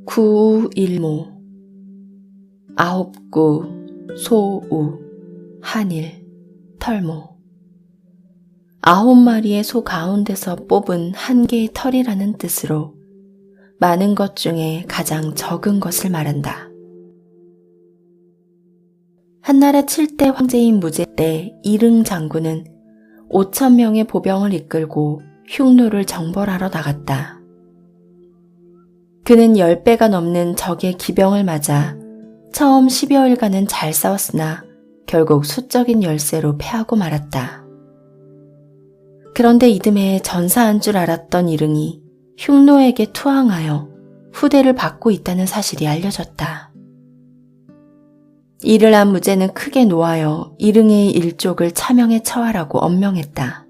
구일모 아홉구 소우 한일 털모 9마리의 소 가운데서 뽑은 한 개의 털이라는 뜻으로 많은 것 중에 가장 적은 것을 말한다. 한나라 7대 황제인 무제 때 이릉 장군은 5,000명의 보병을 이끌고 흉노를 정벌하러 나갔다. 그는 10배가 넘는 적의 기병을 맞아 처음 10여일간은 잘 싸웠으나 결국 수적인 열세로 패하고 말았다. 그런데 이듬해 전사한 줄 알았던 이릉이 흉노에게 투항하여 후대를 받고 있다는 사실이 알려졌다. 이를 안 무제는 크게 노하여 이릉의 일족을 차명에 처하라고 엄명했다.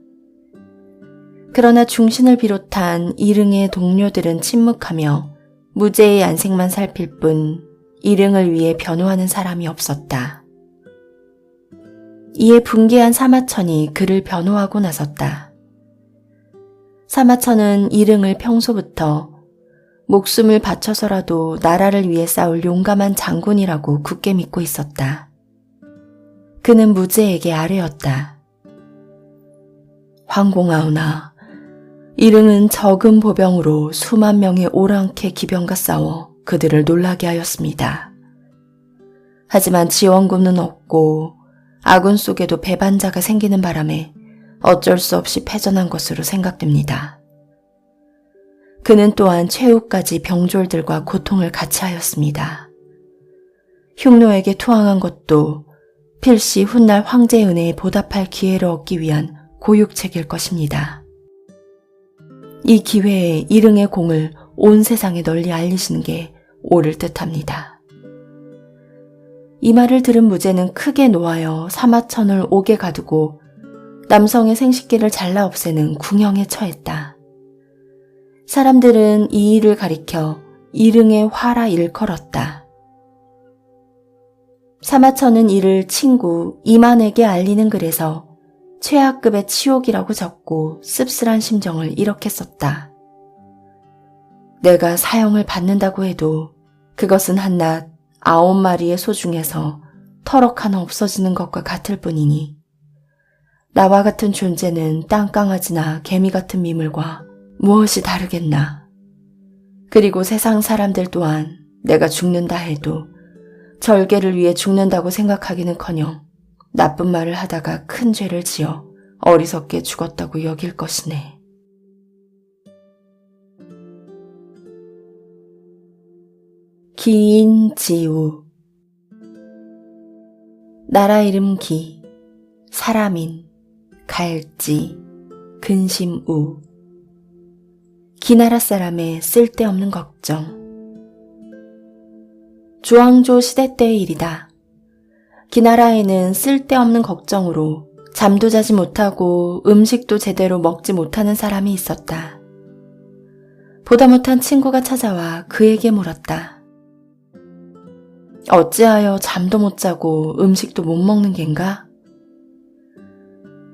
그러나 중신을 비롯한 이릉의 동료들은 침묵하며 무제의 안색만 살필 뿐 이릉을 위해 변호하는 사람이 없었다. 이에 분개한 사마천이 그를 변호하고 나섰다. 사마천은 이릉을 평소부터 목숨을 바쳐서라도 나라를 위해 싸울 용감한 장군이라고 굳게 믿고 있었다. 그는 무제에게 아뢰었다. 황공하오나 이릉은 적은 보병으로 수만 명의 오랑캐 기병과 싸워 그들을 놀라게 하였습니다. 하지만 지원군은 없고 아군 속에도 배반자가 생기는 바람에 어쩔 수 없이 패전한 것으로 생각됩니다. 그는 또한 최후까지 병졸들과 고통을 같이 하였습니다. 흉노에게 투항한 것도 필시 훗날 황제의 은혜에 보답할 기회를 얻기 위한 고육책일 것입니다. 이 기회에 이릉의 공을 온 세상에 널리 알리시는 게 옳을 듯합니다. 이 말을 들은 무제는 크게 노하여 사마천을 옥에 가두고 남성의 생식기를 잘라 없애는 궁형에 처했다. 사람들은 이 일을 가리켜 이릉의 화라 일컬었다. 사마천은 이를 친구 이만에게 알리는 글에서 최하급의 치욕이라고 적고 씁쓸한 심정을 이렇게 썼다. 내가 사형을 받는다고 해도 그것은 한낱 9마리의 소 중에서 터럭 하나 없어지는 것과 같을 뿐이니 나와 같은 존재는 땅강아지나 개미 같은 미물과 무엇이 다르겠나. 그리고 세상 사람들 또한 내가 죽는다 해도 절개를 위해 죽는다고 생각하기는커녕 나쁜 말을 하다가 큰 죄를 지어 어리석게 죽었다고 여길 것이네. 기인지우 나라 이름 기, 사람인, 갈지, 근심우 기나라 사람의 쓸데없는 걱정. 주왕조 시대 때의 일이다. 기나라에는 쓸데없는 걱정으로 잠도 자지 못하고 음식도 제대로 먹지 못하는 사람이 있었다. 보다 못한 친구가 찾아와 그에게 물었다. 어찌하여 잠도 못 자고 음식도 못 먹는 겐가?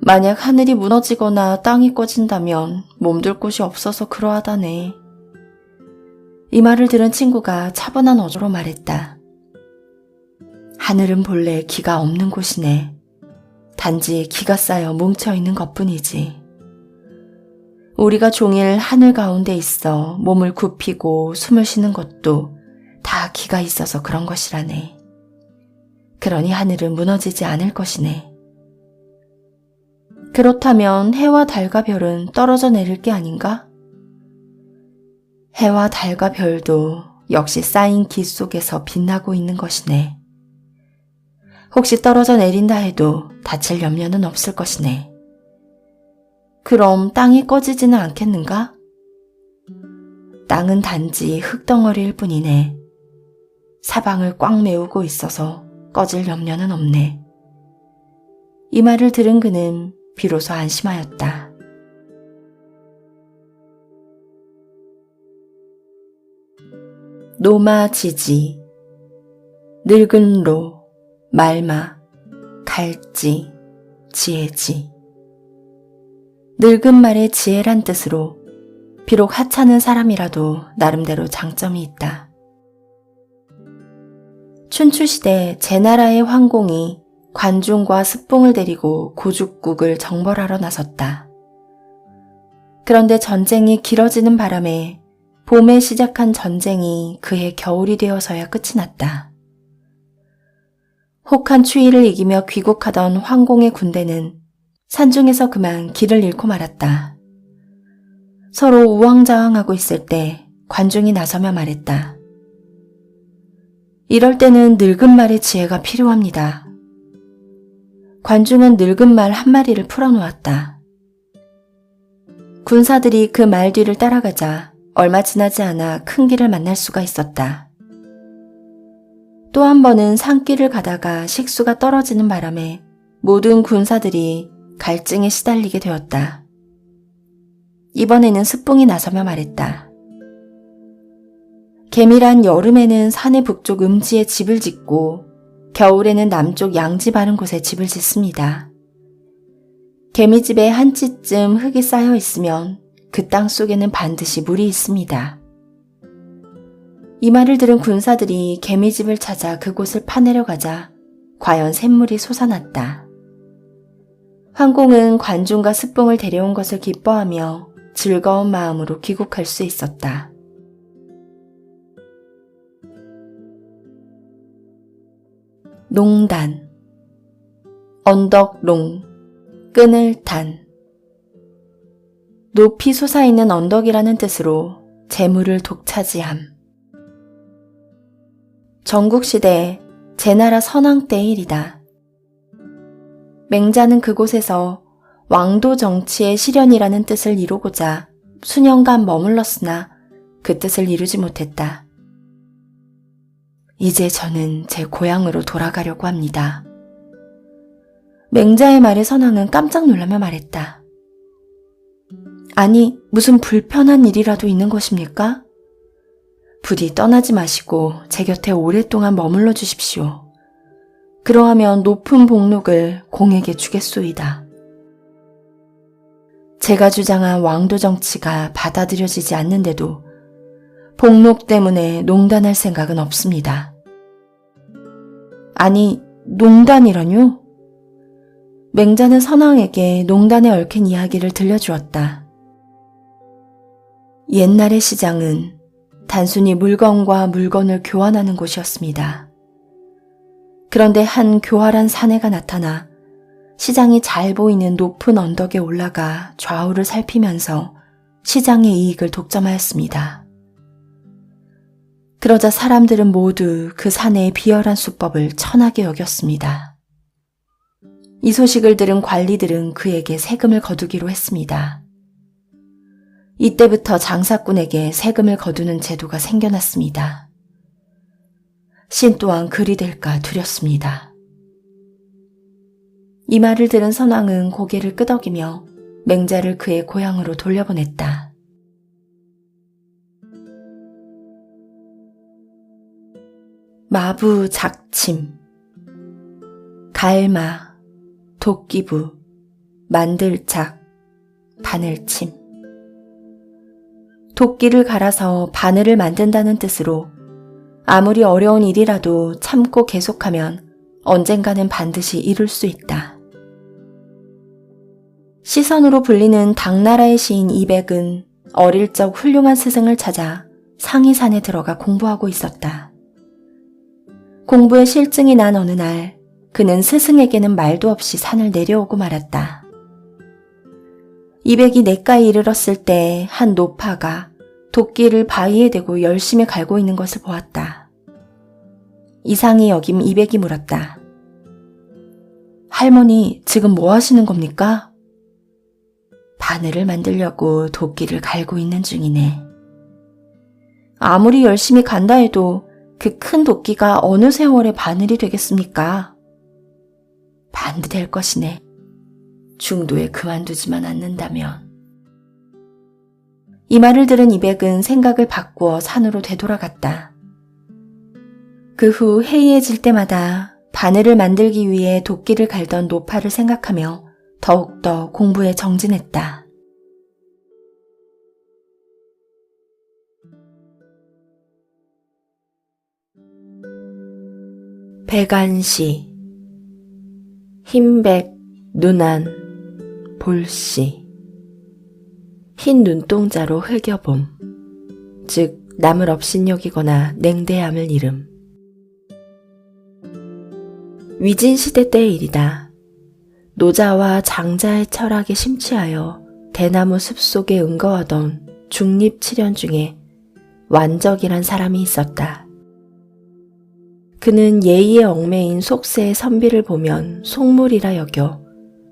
만약 하늘이 무너지거나 땅이 꺼진다면 몸둘 곳이 없어서 그러하다네. 이 말을 들은 친구가 차분한 어조로 말했다. 하늘은 본래 기가 없는 곳이네. 단지 기가 쌓여 뭉쳐있는 것뿐이지. 우리가 종일 하늘 가운데 있어 몸을 굽히고 숨을 쉬는 것도 다 기가 있어서 그런 것이라네. 그러니 하늘은 무너지지 않을 것이네. 그렇다면 해와 달과 별은 떨어져 내릴 게 아닌가? 해와 달과 별도 역시 쌓인 기 속에서 빛나고 있는 것이네. 혹시 떨어져 내린다 해도 다칠 염려는 없을 것이네. 그럼 땅이 꺼지지는 않겠는가? 땅은 단지 흙덩어리일 뿐이네. 사방을 꽉 메우고 있어서 꺼질 염려는 없네. 이 말을 들은 그는 비로소 안심하였다. 노마지지, 늙은 로, 말마, 갈지, 지혜지. 늙은 말의 지혜란 뜻으로 비록 하찮은 사람이라도 나름대로 장점이 있다. 춘추시대 제나라의 황공이 관중과 습봉을 데리고 고죽국을 정벌하러 나섰다. 그런데 전쟁이 길어지는 바람에 봄에 시작한 전쟁이 그해 겨울이 되어서야 끝이 났다. 혹한 추위를 이기며 귀국하던 황공의 군대는 산중에서 그만 길을 잃고 말았다. 서로 우왕좌왕하고 있을 때 관중이 나서며 말했다. 이럴 때는 늙은 말의 지혜가 필요합니다. 관중은 늙은 말 한 마리를 풀어놓았다. 군사들이 그 말 뒤를 따라가자 얼마 지나지 않아 큰 길을 만날 수가 있었다. 또 한 번은 산길을 가다가 식수가 떨어지는 바람에 모든 군사들이 갈증에 시달리게 되었다. 이번에는 습봉이 나서며 말했다. 개미란 여름에는 산의 북쪽 음지에 집을 짓고 겨울에는 남쪽 양지 바른 곳에 집을 짓습니다. 개미집에 한 찌쯤 흙이 쌓여 있으면 그 땅 속에는 반드시 물이 있습니다. 이 말을 들은 군사들이 개미집을 찾아 그곳을 파내려 가자 과연 샘물이 솟아났다. 황공은 관중과 습봉을 데려온 것을 기뻐하며 즐거운 마음으로 귀국할 수 있었다. 농단, 언덕농, 끈을 탄. 높이 솟아있는 언덕이라는 뜻으로 재물을 독차지함. 전국시대 제나라 선왕 때의 일이다. 맹자는 그곳에서 왕도 정치의 실현이라는 뜻을 이루고자 수년간 머물렀으나 그 뜻을 이루지 못했다. 이제 저는 제 고향으로 돌아가려고 합니다. 맹자의 말에 선왕은 깜짝 놀라며 말했다. 아니, 무슨 불편한 일이라도 있는 것입니까? 부디 떠나지 마시고 제 곁에 오랫동안 머물러 주십시오. 그러하면 높은 복禄을 공에게 주겠소이다. 제가 주장한 왕도 정치가 받아들여지지 않는데도 복록 때문에 농단할 생각은 없습니다. 아니, 농단이라뇨? 맹자는 선왕에게 농단에 얽힌 이야기를 들려주었다. 옛날의 시장은 단순히 물건과 물건을 교환하는 곳이었습니다. 그런데 한 교활한 사내가 나타나 시장이 잘 보이는 높은 언덕에 올라가 좌우를 살피면서 시장의 이익을 독점하였습니다. 그러자 사람들은 모두 그 사내의 비열한 수법을 천하게 여겼습니다. 이 소식을 들은 관리들은 그에게 세금을 거두기로 했습니다. 이때부터 장사꾼에게 세금을 거두는 제도가 생겨났습니다. 신 또한 그리 될까 두렵습니다. 이 말을 들은 선왕은 고개를 끄덕이며 맹자를 그의 고향으로 돌려보냈다. 마부 작침, 갈마, 도끼부, 만들착, 바늘침. 도끼를 갈아서 바늘을 만든다는 뜻으로 아무리 어려운 일이라도 참고 계속하면 언젠가는 반드시 이룰 수 있다. 시선으로 불리는 당나라의 시인 이백은 어릴 적 훌륭한 스승을 찾아 상이산에 들어가 공부하고 있었다. 공부에 실증이 난 어느 날 그는 스승에게는 말도 없이 산을 내려오고 말았다. 이백이 냇가에 이르렀을 때 한 노파가 도끼를 바위에 대고 열심히 갈고 있는 것을 보았다. 이상히 여김 이백이 물었다. 할머니, 지금 뭐 하시는 겁니까? 바늘을 만들려고 도끼를 갈고 있는 중이네. 아무리 열심히 간다 해도 그 큰 도끼가 어느 세월에 바늘이 되겠습니까? 반드될 것이네. 중도에 그만두지만 않는다면. 이 말을 들은 이백은 생각을 바꾸어 산으로 되돌아갔다. 그 후 해이해질 때마다 바늘을 만들기 위해 도끼를 갈던 노파를 생각하며 더욱더 공부에 정진했다. 백안시, 흰백, 눈안, 볼시, 흰 눈동자로 흘겨봄, 즉 남을 업신여기거나 냉대함을 이름. 위진시대 때의 일이다. 노자와 장자의 철학에 심취하여 대나무 숲속에 은거하던 중립7년 중에 완적이란 사람이 있었다. 그는 예의에 얽매인 속세의 선비를 보면 속물이라 여겨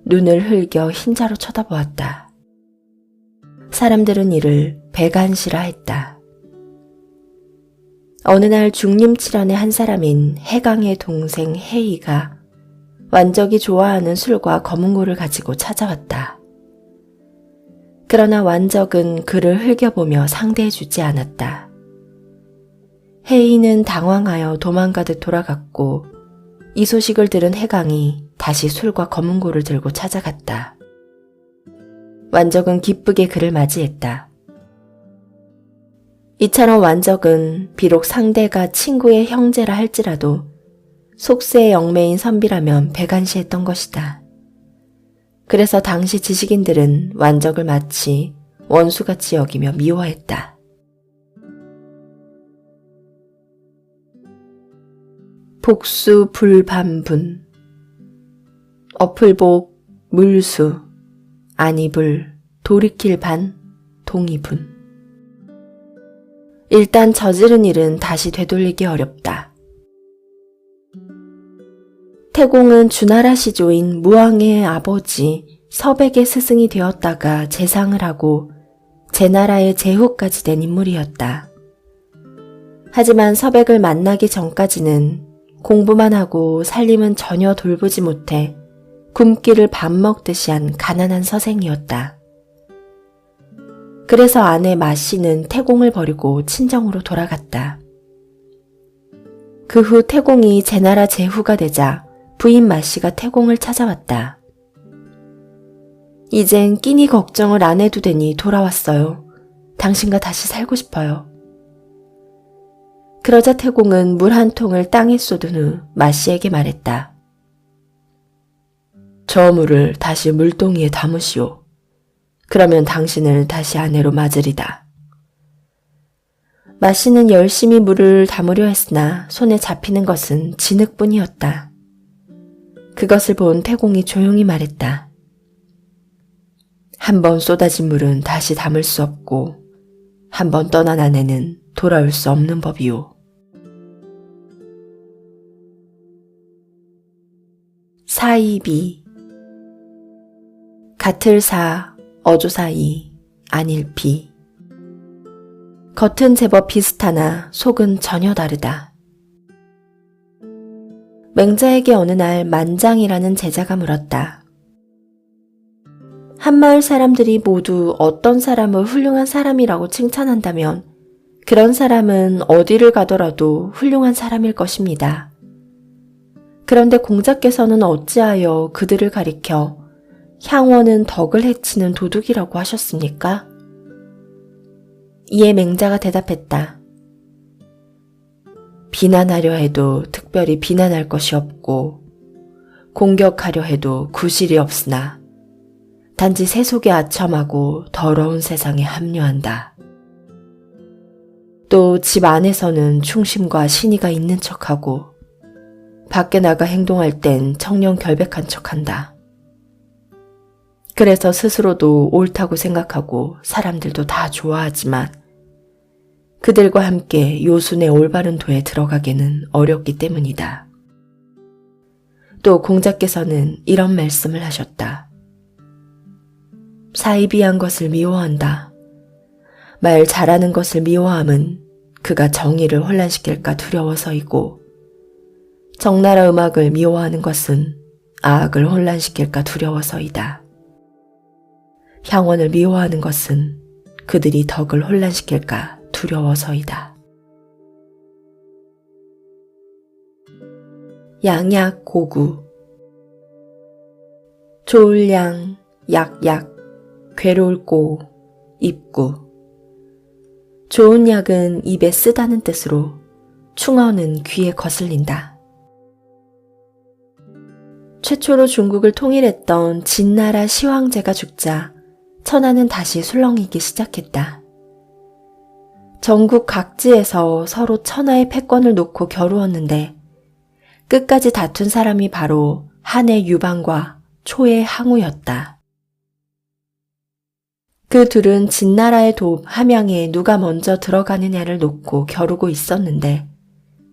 눈을 흘겨 흰자로 쳐다보았다. 사람들은 이를 백안시라 했다. 어느 날 중림칠연의 한 사람인 해강의 동생 해이가 완적이 좋아하는 술과 검은고를 가지고 찾아왔다. 그러나 완적은 그를 흘겨보며 상대해주지 않았다. 해이는 당황하여 도망가듯 돌아갔고 이 소식을 들은 해강이 다시 술과 검은고를 들고 찾아갔다. 완적은 기쁘게 그를 맞이했다. 이처럼 완적은 비록 상대가 친구의 형제라 할지라도 속세의 얽매인 선비라면 백안시했던 것이다. 그래서 당시 지식인들은 완적을 마치 원수같이 여기며 미워했다. 복수 불반분, 어플복 물수, 아니불 돌이킬 반 동이분. 일단 저지른 일은 다시 되돌리기 어렵다. 태공은 주나라 시조인 무왕의 아버지 서백의 스승이 되었다가 재상을 하고 제나라의 제후까지 된 인물이었다. 하지만 서백을 만나기 전까지는 공부만 하고 살림은 전혀 돌보지 못해 굶기를 밥 먹듯이 한 가난한 서생이었다. 그래서 아내 마씨는 태공을 버리고 친정으로 돌아갔다. 그 후 태공이 제나라 제후가 되자 부인 마씨가 태공을 찾아왔다. 이젠 끼니 걱정을 안 해도 되니 돌아왔어요. 당신과 다시 살고 싶어요. 그러자 태공은 물 한 통을 땅에 쏟은 후 마씨에게 말했다. 저 물을 다시 물동이에 담으시오. 그러면 당신을 다시 아내로 맞으리다. 마씨는 열심히 물을 담으려 했으나 손에 잡히는 것은 진흙뿐이었다. 그것을 본 태공이 조용히 말했다. 한 번 쏟아진 물은 다시 담을 수 없고 한 번 떠난 아내는 돌아올 수 없는 법이오. 사이비, 같을사, 어조사이, 안일피. 겉은 제법 비슷하나 속은 전혀 다르다. 맹자에게 어느 날 만장이라는 제자가 물었다. 한마을 사람들이 모두 어떤 사람을 훌륭한 사람이라고 칭찬한다면 그런 사람은 어디를 가더라도 훌륭한 사람일 것입니다. 그런데 공자께서는 어찌하여 그들을 가리켜 향원은 덕을 해치는 도둑이라고 하셨습니까? 이에 맹자가 대답했다. 비난하려 해도 특별히 비난할 것이 없고 공격하려 해도 구실이 없으나 단지 세속에 아첨하고 더러운 세상에 합류한다. 또 집 안에서는 충심과 신의가 있는 척하고 밖에 나가 행동할 땐 청렴 결백한 척한다. 그래서 스스로도 옳다고 생각하고 사람들도 다 좋아하지만 그들과 함께 요순의 올바른 도에 들어가기는 어렵기 때문이다. 또 공자께서는 이런 말씀을 하셨다. 사이비한 것을 미워한다. 말 잘하는 것을 미워함은 그가 정의를 혼란시킬까 두려워서이고 적나라 음악을 미워하는 것은 아악을 혼란시킬까 두려워서이다. 향원을 미워하는 것은 그들이 덕을 혼란시킬까 두려워서이다. 양약 고구, 좋을 양, 약약, 괴로울 고, 입구. 좋은 약은 입에 쓰다는 뜻으로 충어는 귀에 거슬린다. 최초로 중국을 통일했던 진나라 시황제가 죽자 천하는 다시 술렁이기 시작했다. 전국 각지에서 서로 천하의 패권을 놓고 겨루었는데 끝까지 다툰 사람이 바로 한의 유방과 초의 항우였다. 그 둘은 진나라의 돕 함양에 누가 먼저 들어가느냐를 놓고 겨루고 있었는데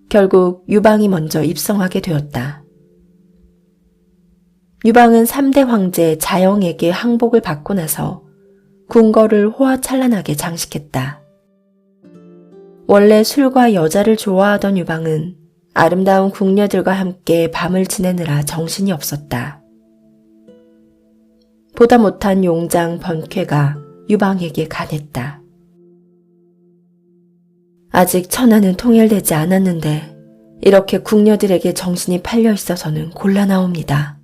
결국 유방이 먼저 입성하게 되었다. 유방은 3대 황제 자영에게 항복을 받고 나서 궁궐을 호화찬란하게 장식했다. 원래 술과 여자를 좋아하던 유방은 아름다운 궁녀들과 함께 밤을 지내느라 정신이 없었다. 보다 못한 용장 번쾌가 유방에게 간했다. 아직 천하는 통일되지 않았는데 이렇게 궁녀들에게 정신이 팔려 있어서는 곤란하옵니다.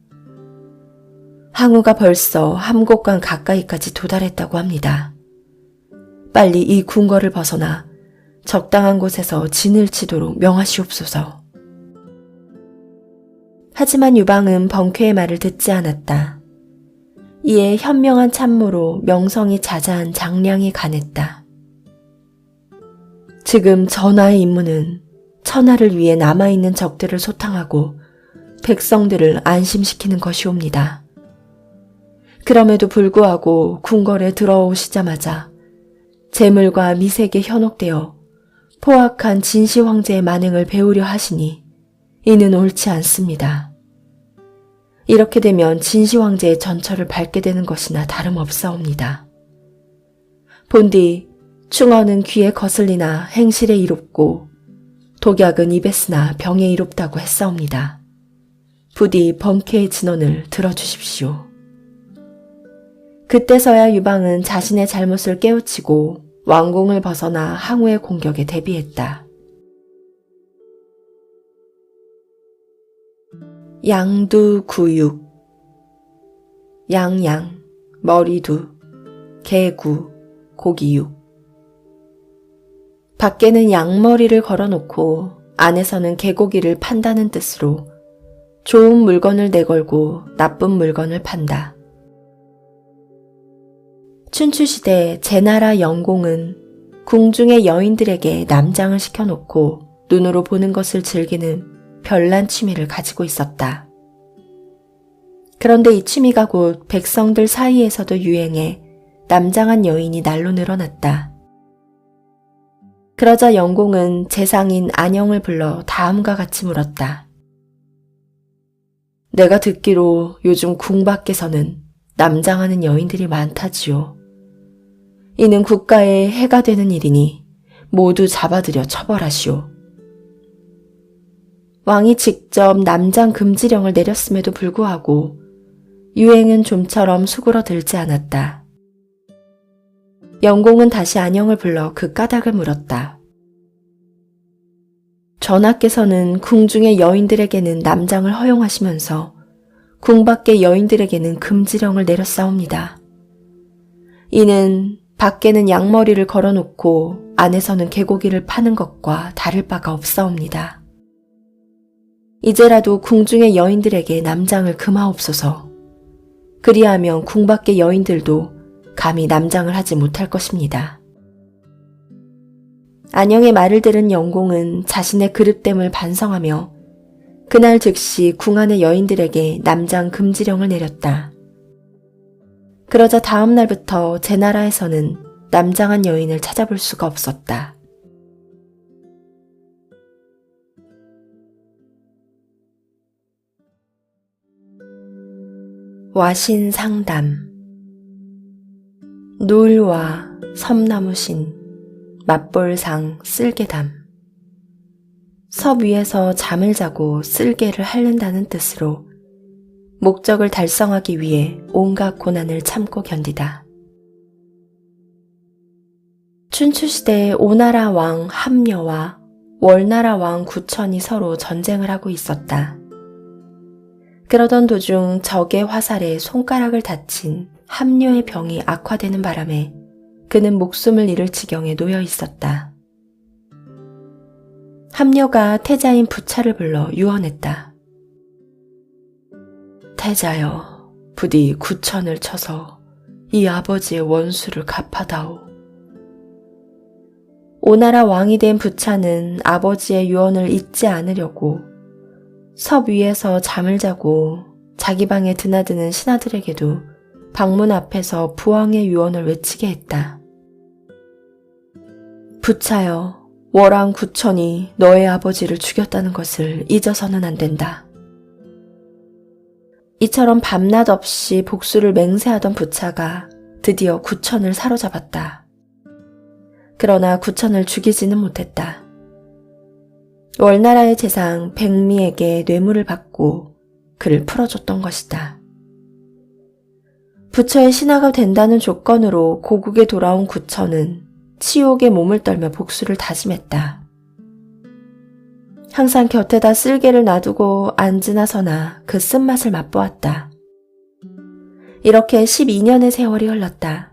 항우가 벌써 함곡강 가까이까지 도달했다고 합니다. 빨리 이 궁궐을 벗어나 적당한 곳에서 진을 치도록 명하시옵소서. 하지만 유방은 번쾌의 말을 듣지 않았다. 이에 현명한 참모로 명성이 자자한 장량이 간했다. 지금 전하의 임무는 천하를 위해 남아있는 적들을 소탕하고 백성들을 안심시키는 것이옵니다. 그럼에도 불구하고 궁궐에 들어오시자마자 재물과 미색에 현혹되어 포악한 진시 황제의 만행을 배우려 하시니 이는 옳지 않습니다. 이렇게 되면 진시 황제의 전철을 밟게 되는 것이나 다름없사옵니다. 본디 충언은 귀에 거슬리나 행실에 이롭고 독약은 입에 쓰나 병에 이롭다고 했사옵니다. 부디 번쾌의 진언을 들어주십시오. 그때서야 유방은 자신의 잘못을 깨우치고 왕궁을 벗어나 항우의 공격에 대비했다. 양두 구육 양양, 머리두, 개구, 고기육. 밖에는 양머리를 걸어놓고 안에서는 개고기를 판다는 뜻으로 좋은 물건을 내걸고 나쁜 물건을 판다. 춘추시대 제나라 영공은 궁중의 여인들에게 남장을 시켜놓고 눈으로 보는 것을 즐기는 별난 취미를 가지고 있었다. 그런데 이 취미가 곧 백성들 사이에서도 유행해 남장한 여인이 날로 늘어났다. 그러자 영공은 재상인 안영을 불러 다음과 같이 물었다. 내가 듣기로 요즘 궁 밖에서는 남장하는 여인들이 많다지요. 이는 국가에 해가 되는 일이니 모두 잡아들여 처벌하시오. 왕이 직접 남장 금지령을 내렸음에도 불구하고 유행은 좀처럼 수그러들지 않았다. 영공은 다시 안영을 불러 그 까닭을 물었다. 전하께서는 궁중의 여인들에게는 남장을 허용하시면서 궁 밖의 여인들에게는 금지령을 내렸사옵니다. 이는 밖에는 양머리를 걸어놓고 안에서는 개고기를 파는 것과 다를 바가 없사옵니다. 이제라도 궁중의 여인들에게 남장을 금하옵소서. 그리하면 궁 밖의 여인들도 감히 남장을 하지 못할 것입니다. 안영의 말을 들은 영공은 자신의 그릇됨을 반성하며 그날 즉시 궁 안의 여인들에게 남장 금지령을 내렸다. 그러자 다음 날부터 제나라에서는 남장한 여인을 찾아볼 수가 없었다. 와신상담. 노을와 섬나무신, 맞볼상 쓸개담. 섭 위에서 잠을 자고 쓸개를 핥는다는 뜻으로 목적을 달성하기 위해 온갖 고난을 참고 견디다. 춘추시대에 오나라 왕 함녀와 월나라 왕 구천이 서로 전쟁을 하고 있었다. 그러던 도중 적의 화살에 손가락을 다친 함녀의 병이 악화되는 바람에 그는 목숨을 잃을 지경에 놓여 있었다. 함녀가 태자인 부차를 불러 유언했다. 태자여, 부디 9천을 쳐서 이 아버지의 원수를 갚아다오. 오나라 왕이 된 부차는 아버지의 유언을 잊지 않으려고 섭 위에서 잠을 자고 자기 방에 드나드는 신하들에게도 방문 앞에서 부왕의 유언을 외치게 했다. 부차여, 월왕 9천이 너의 아버지를 죽였다는 것을 잊어서는 안 된다. 이처럼 밤낮 없이 복수를 맹세하던 부차가 드디어 9천을 사로잡았다. 그러나 9천을 죽이지는 못했다. 월나라의 재상 백미에게 뇌물을 받고 그를 풀어줬던 것이다. 부처의 신하가 된다는 조건으로 고국에 돌아온 9천은 치욕에 몸을 떨며 복수를 다짐했다. 항상 곁에다 쓸개를 놔두고 앉으나 서나 그 쓴맛을 맛보았다. 이렇게 12년의 세월이 흘렀다.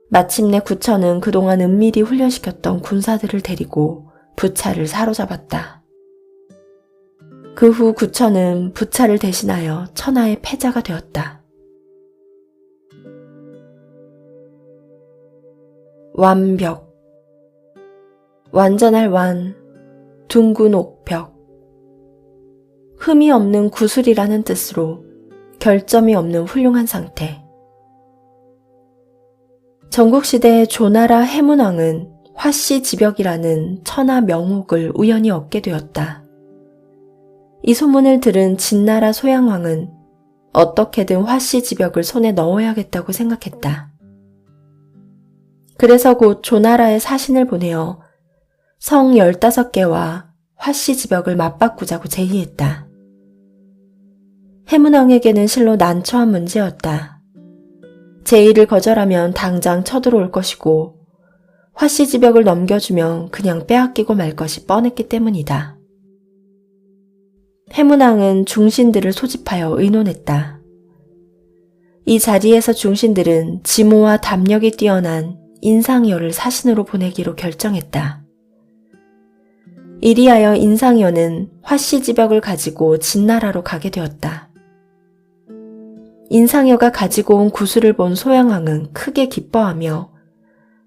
마침내 9천은 그동안 은밀히 훈련시켰던 군사들을 데리고 부차를 사로잡았다. 그 후 9천은 부차를 대신하여 천하의 패자가 되었다. 완벽. 완전할 완, 둥근 옥벽. 흠이 없는 구슬이라는 뜻으로 결점이 없는 훌륭한 상태. 전국시대의 조나라 해문왕은 화씨지벽이라는 천하 명옥을 우연히 얻게 되었다. 이 소문을 들은 진나라 소양왕은 어떻게든 화씨지벽을 손에 넣어야겠다고 생각했다. 그래서 곧 조나라에 사신을 보내어 성 15개와 화씨지벽을 맞바꾸자고 제의했다. 해문왕에게는 실로 난처한 문제였다. 제의를 거절하면 당장 쳐들어올 것이고 화씨지벽을 넘겨주면 그냥 빼앗기고 말 것이 뻔했기 때문이다. 해문왕은 중신들을 소집하여 의논했다. 이 자리에서 중신들은 지모와 담력이 뛰어난 인상여를 사신으로 보내기로 결정했다. 이리하여 인상여는 화씨지벽을 가지고 진나라로 가게 되었다. 인상여가 가지고 온 구슬을 본 소양왕은 크게 기뻐하며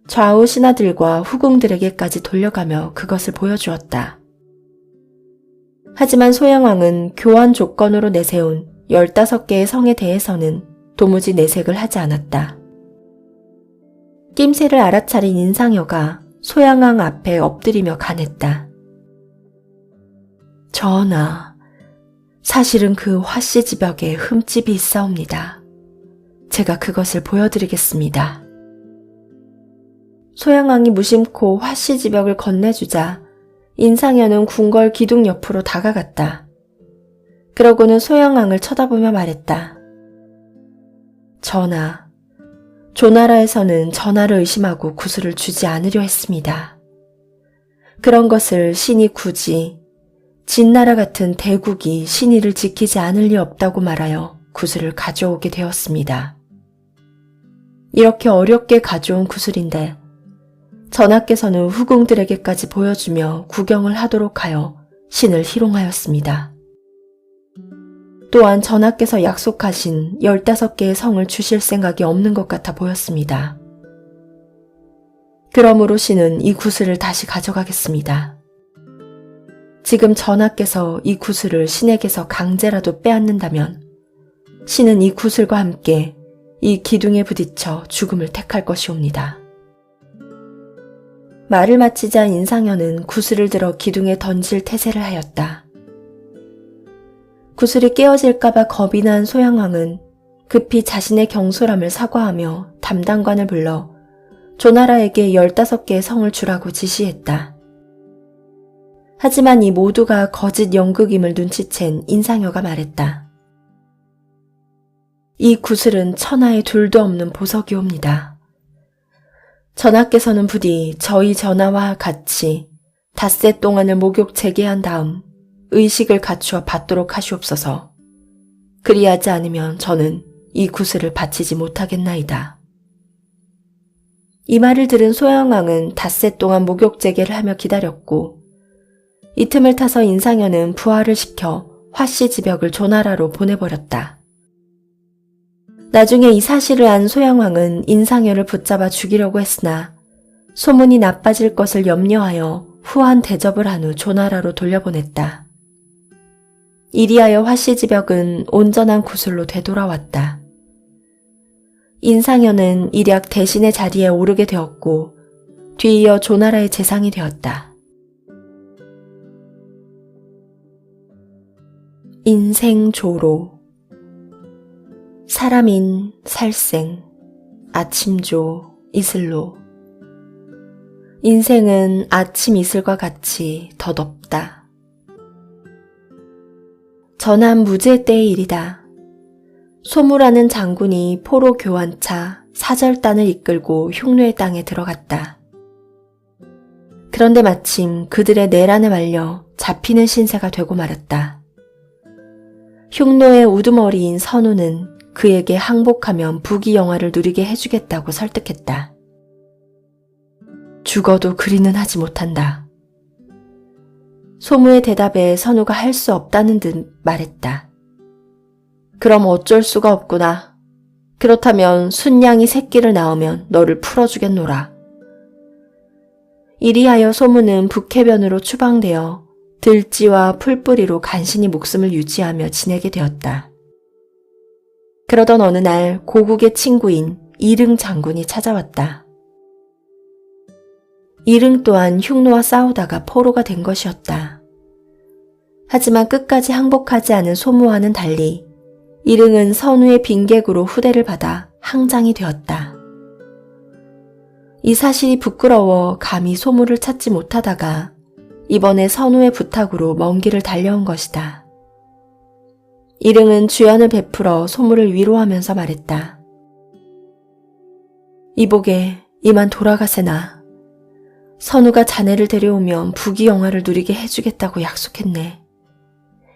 좌우 신하들과 후궁들에게까지 돌려가며 그것을 보여주었다. 하지만 소양왕은 교환 조건으로 내세운 15개의 성에 대해서는 도무지 내색을 하지 않았다. 낌새를 알아차린 인상여가 소양왕 앞에 엎드리며 간했다. 전하, 사실은 그 화씨지벽에 흠집이 있사옵니다. 제가 그것을 보여드리겠습니다. 소양왕이 무심코 화씨지벽을 건네주자 인상여는 궁궐 기둥 옆으로 다가갔다. 그러고는 소양왕을 쳐다보며 말했다. 전하, 조나라에서는 전하를 의심하고 구슬을 주지 않으려 했습니다. 그런 것을 신이 굳이 진나라 같은 대국이 신의를 지키지 않을 리 없다고 말하여 구슬을 가져오게 되었습니다. 이렇게 어렵게 가져온 구슬인데 전하께서는 후궁들에게까지 보여주며 구경을 하도록 하여 신을 희롱하였습니다. 또한 전하께서 약속하신 15개의 성을 주실 생각이 없는 것 같아 보였습니다. 그러므로 신은 이 구슬을 다시 가져가겠습니다. 지금 전하께서 이 구슬을 신에게서 강제라도 빼앗는다면 신은 이 구슬과 함께 이 기둥에 부딪혀 죽음을 택할 것이옵니다. 말을 마치자 인상여는 구슬을 들어 기둥에 던질 태세를 하였다. 구슬이 깨어질까봐 겁이 난 소양왕은 급히 자신의 경솔함을 사과하며 담당관을 불러 조나라에게 15개의 성을 주라고 지시했다. 하지만 이 모두가 거짓 연극임을 눈치챈 인상여가 말했다. 이 구슬은 천하에 둘도 없는 보석이옵니다. 전하께서는 부디 저희 전하와 같이 닷새 동안을 목욕 재개한 다음 의식을 갖추어 받도록 하시옵소서. 그리하지 않으면 저는 이 구슬을 바치지 못하겠나이다. 이 말을 들은 소양왕은 닷새 동안 목욕 재개를 하며 기다렸고 이 틈을 타서 인상여는 부하를 시켜 화씨 지벽을 조나라로 보내버렸다. 나중에 이 사실을 안 소양왕은 인상여를 붙잡아 죽이려고 했으나 소문이 나빠질 것을 염려하여 후한 대접을 한 후 조나라로 돌려보냈다. 이리하여 화씨 지벽은 온전한 구슬로 되돌아왔다. 인상여는 일약 대신의 자리에 오르게 되었고 뒤이어 조나라의 재상이 되었다. 인생조로. 사람인 살생, 아침조, 이슬로. 인생은 아침 이슬과 같이 덧없다. 전한 무제 때의 일이다. 소무라는 장군이 포로 교환차 사절단을 이끌고 흉노의 땅에 들어갔다. 그런데 마침 그들의 내란에 말려 잡히는 신세가 되고 말았다. 흉노의 우두머리인 선우는 그에게 항복하면 부귀영화를 누리게 해주겠다고 설득했다. 죽어도 그리는 하지 못한다. 소무의 대답에 선우가 할 수 없다는 듯 말했다. 그럼 어쩔 수가 없구나. 그렇다면 순양이 새끼를 낳으면 너를 풀어주겠노라. 이리하여 소무는 북해변으로 추방되어 들쥐와 풀뿌리로 간신히 목숨을 유지하며 지내게 되었다. 그러던 어느 날 고국의 친구인 이릉 장군이 찾아왔다. 이릉 또한 흉노와 싸우다가 포로가 된 것이었다. 하지만 끝까지 항복하지 않은 소무와는 달리 이릉은 선우의 빈객으로 후대를 받아 항장이 되었다. 이 사실이 부끄러워 감히 소무를 찾지 못하다가 이번에 선우의 부탁으로 먼 길을 달려온 것이다. 이릉은 주연을 베풀어 소무를 위로하면서 말했다. 이보게 이만 돌아가세나. 선우가 자네를 데려오면 부귀영화를 누리게 해주겠다고 약속했네.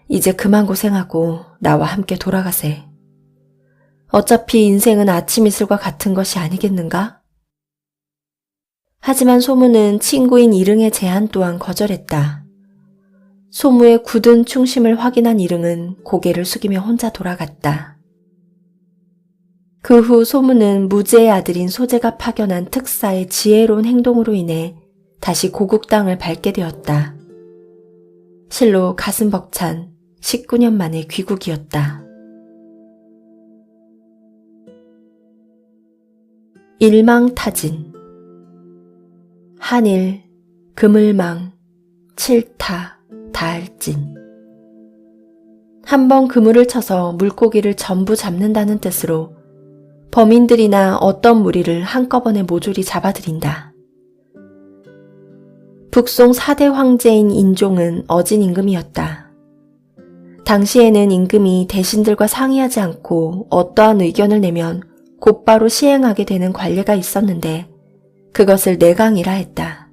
이제 그만 고생하고 나와 함께 돌아가세. 어차피 인생은 아침 이슬과 같은 것이 아니겠는가? 하지만 소무는 친구인 이릉의 제안 또한 거절했다. 소무의 굳은 충심을 확인한 이릉은 고개를 숙이며 혼자 돌아갔다. 그 후 소무는 무제의 아들인 소제가 파견한 특사의 지혜로운 행동으로 인해 다시 고국 땅을 밟게 되었다. 실로 가슴 벅찬 19년 만의 귀국이었다. 일망타진. 한일, 그물망, 칠타, 다알진. 한번 그물을 쳐서 물고기를 전부 잡는다는 뜻으로 범인들이나 어떤 무리를 한꺼번에 모조리 잡아들인다. 북송 4대 황제인 인종은 어진 임금이었다. 당시에는 임금이 대신들과 상의하지 않고 어떠한 의견을 내면 곧바로 시행하게 되는 관례가 있었는데 그것을 내강이라 했다.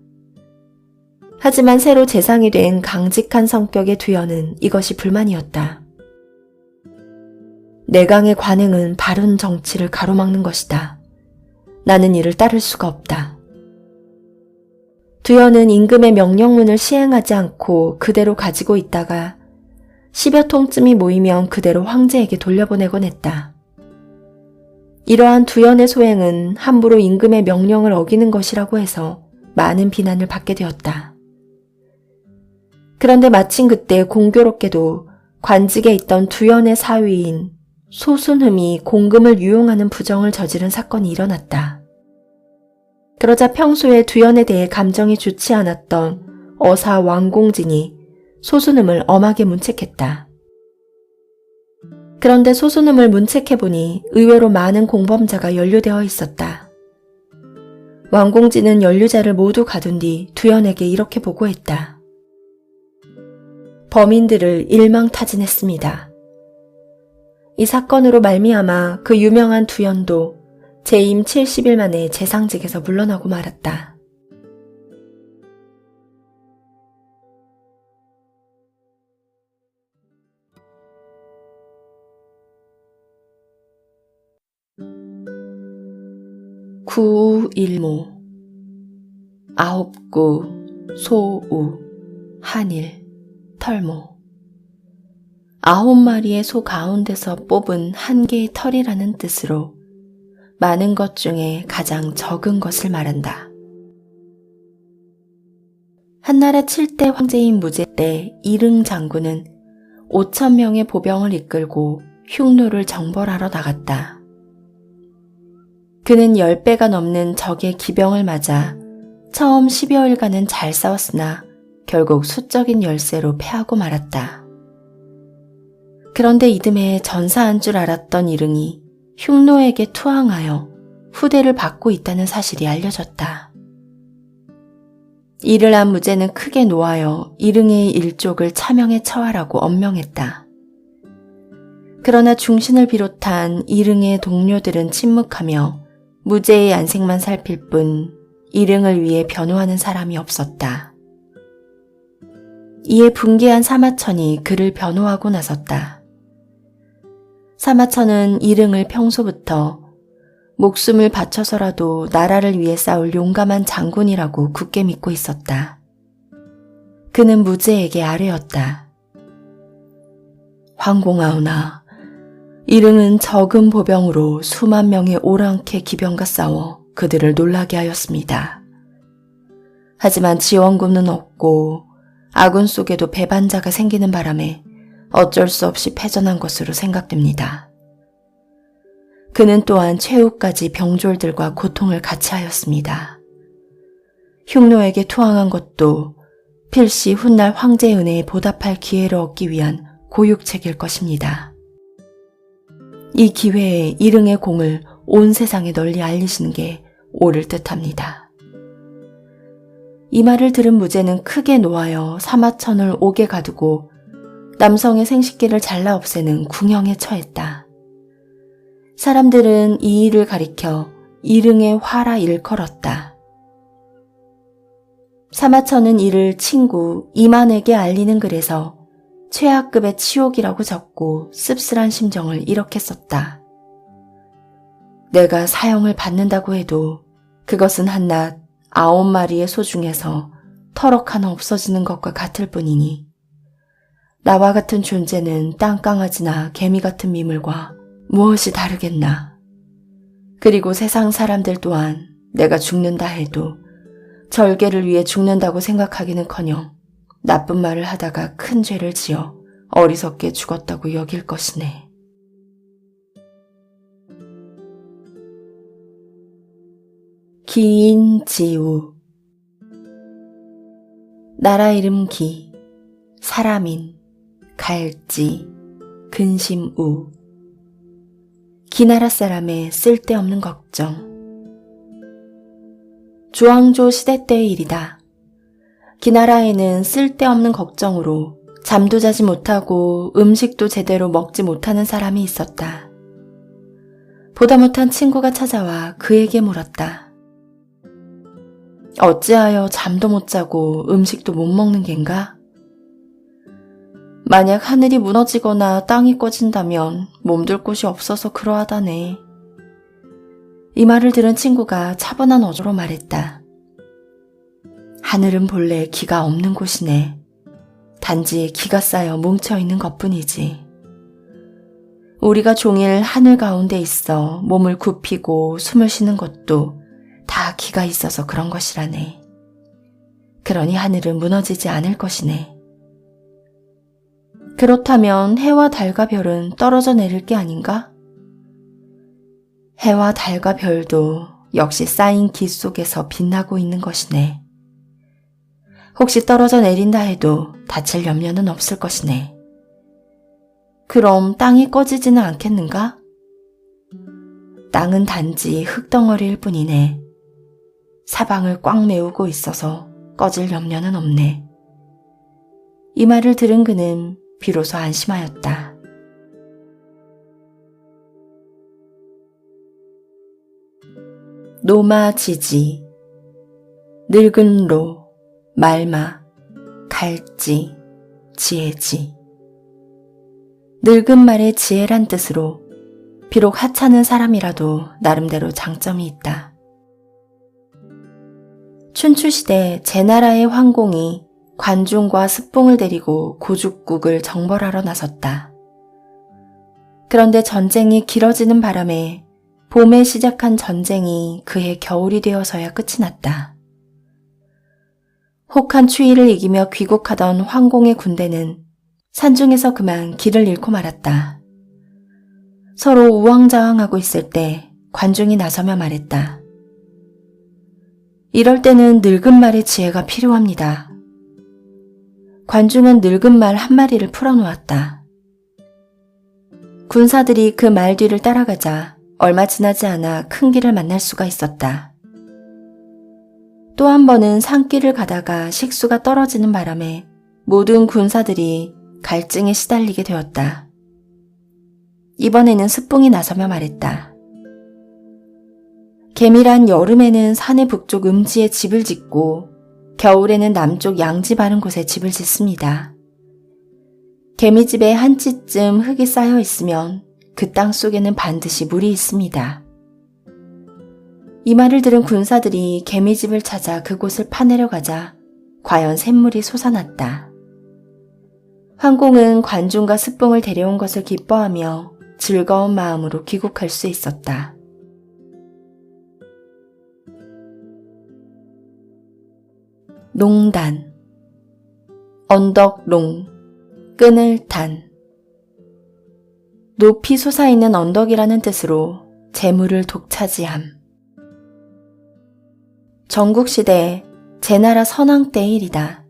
하지만 새로 재상이 된 강직한 성격의 두연은 이것이 불만이었다. 내강의 관행은 바른 정치를 가로막는 것이다. 나는 이를 따를 수가 없다. 두연은 임금의 명령문을 시행하지 않고 그대로 가지고 있다가 10여 통쯤이 모이면 그대로 황제에게 돌려보내곤 했다. 이러한 두연의 소행은 함부로 임금의 명령을 어기는 것이라고 해서 많은 비난을 받게 되었다. 그런데 마침 그때 공교롭게도 관직에 있던 두연의 사위인 소순흠이 공금을 유용하는 부정을 저지른 사건이 일어났다. 그러자 평소에 두연에 대해 감정이 좋지 않았던 어사 왕공진이 소순흠을 엄하게 문책했다. 그런데 소순흠을 문책해보니 의외로 많은 공범자가 연루되어 있었다. 왕공진은 연루자를 모두 가둔 뒤 두연에게 이렇게 보고했다. 범인들을 일망타진했습니다. 이 사건으로 말미암아 그 유명한 두연도 재임 70일 만에 재상직에서 물러나고 말았다. 구우일모. 아홉구, 소우, 한일, 털모. 9마리의 소 가운데서 뽑은 한 개의 털이라는 뜻으로 많은 것 중에 가장 적은 것을 말한다. 한나라 7대 황제인 무제 때 이릉 장군은 5,000명의 보병을 이끌고 흉노를 정벌하러 나갔다. 그는 10배가 넘는 적의 기병을 맞아 처음 10여일간은 잘 싸웠으나 결국 수적인 열세로 패하고 말았다. 그런데 이듬해 전사한 줄 알았던 이릉이 흉노에게 투항하여 후대를 받고 있다는 사실이 알려졌다. 이를 안 무제는 크게 노하여 이릉의 일족을 차명에 처하라고 엄명했다. 그러나 중신을 비롯한 이릉의 동료들은 침묵하며 무제의 안색만 살필 뿐 이릉을 위해 변호하는 사람이 없었다. 이에 분개한 사마천이 그를 변호하고 나섰다. 사마천은 이릉을 평소부터 목숨을 바쳐서라도 나라를 위해 싸울 용감한 장군이라고 굳게 믿고 있었다. 그는 무제에게 아뢰었다. 황공하오나, 이릉은 적은 보병으로 수만 명의 오랑캐 기병과 싸워 그들을 놀라게 하였습니다. 하지만 지원군은 없고 아군 속에도 배반자가 생기는 바람에 어쩔 수 없이 패전한 것으로 생각됩니다. 그는 또한 최후까지 병졸들과 고통을 같이 하였습니다. 흉노에게 투항한 것도 필시 훗날 황제의 은혜에 보답할 기회를 얻기 위한 고육책일 것입니다. 이 기회에 이릉의 공을 온 세상에 널리 알리시는 게 옳을 듯합니다. 이 말을 들은 무제는 크게 노하여 사마천을 옥에 가두고 남성의 생식기를 잘라 없애는 궁형에 처했다. 사람들은 이 일을 가리켜 이릉의 화라 일컬었다. 사마천은 이를 친구 이만에게 알리는 글에서 최하급의 치욕이라고 적고 씁쓸한 심정을 이렇게 썼다. 내가 사형을 받는다고 해도 그것은 한낱 9마리의 소 중에서 터럭 하나 없어지는 것과 같을 뿐이니 나와 같은 존재는 땅강아지나 개미 같은 미물과 무엇이 다르겠나. 그리고 세상 사람들 또한 내가 죽는다 해도 절개를 위해 죽는다고 생각하기는커녕 나쁜 말을 하다가 큰 죄를 지어 어리석게 죽었다고 여길 것이네. 기인지우. 나라 이름 기, 사람인, 갈지, 근심우. 기나라 사람의 쓸데없는 걱정. 주왕조 시대 때의 일이다. 기나라에는 쓸데없는 걱정으로 잠도 자지 못하고 음식도 제대로 먹지 못하는 사람이 있었다. 보다 못한 친구가 찾아와 그에게 물었다. 어찌하여 잠도 못 자고 음식도 못 먹는 겐가? 만약 하늘이 무너지거나 땅이 꺼진다면 몸둘 곳이 없어서 그러하다네. 이 말을 들은 친구가 차분한 어조로 말했다. 하늘은 본래 기가 없는 곳이네. 단지 기가 쌓여 뭉쳐있는 것뿐이지. 우리가 종일 하늘 가운데 있어 몸을 굽히고 숨을 쉬는 것도 다 기가 있어서 그런 것이라네. 그러니 하늘은 무너지지 않을 것이네. 그렇다면 해와 달과 별은 떨어져 내릴 게 아닌가? 해와 달과 별도 역시 쌓인 기 속에서 빛나고 있는 것이네. 혹시 떨어져 내린다 해도 다칠 염려는 없을 것이네. 그럼 땅이 꺼지지는 않겠는가? 땅은 단지 흙덩어리일 뿐이네. 사방을 꽉 메우고 있어서 꺼질 염려는 없네. 이 말을 들은 그는 비로소 안심하였다. 노마지지, 늙은 로, 말마, 갈지, 지혜지. 늙은 말의 지혜란 뜻으로 비록 하찮은 사람이라도 나름대로 장점이 있다. 춘추시대 제나라의 황공이 관중과 습봉을 데리고 고죽국을 정벌하러 나섰다. 그런데 전쟁이 길어지는 바람에 봄에 시작한 전쟁이 그해 겨울이 되어서야 끝이 났다. 혹한 추위를 이기며 귀국하던 황공의 군대는 산중에서 그만 길을 잃고 말았다. 서로 우왕좌왕하고 있을 때 관중이 나서며 말했다. 이럴 때는 늙은 말의 지혜가 필요합니다. 관중은 늙은 말 한 마리를 풀어놓았다. 군사들이 그 말 뒤를 따라가자 얼마 지나지 않아 큰 길을 만날 수가 있었다. 또 한 번은 산길을 가다가 식수가 떨어지는 바람에 모든 군사들이 갈증에 시달리게 되었다. 이번에는 스뿡이 나서며 말했다. 개미란 여름에는 산의 북쪽 음지에 집을 짓고 겨울에는 남쪽 양지 바른 곳에 집을 짓습니다. 개미집에 한 찌쯤 흙이 쌓여 있으면 그 땅 속에는 반드시 물이 있습니다. 이 말을 들은 군사들이 개미집을 찾아 그곳을 파내려 가자 과연 샘물이 솟아났다. 황공은 관중과 스뿡을 데려온 것을 기뻐하며 즐거운 마음으로 귀국할 수 있었다. 농단, 언덕롱, 끈을 탄. 높이 솟아있는 언덕이라는 뜻으로 재물을 독차지함. 전국시대 제나라 선왕 때의 일이다.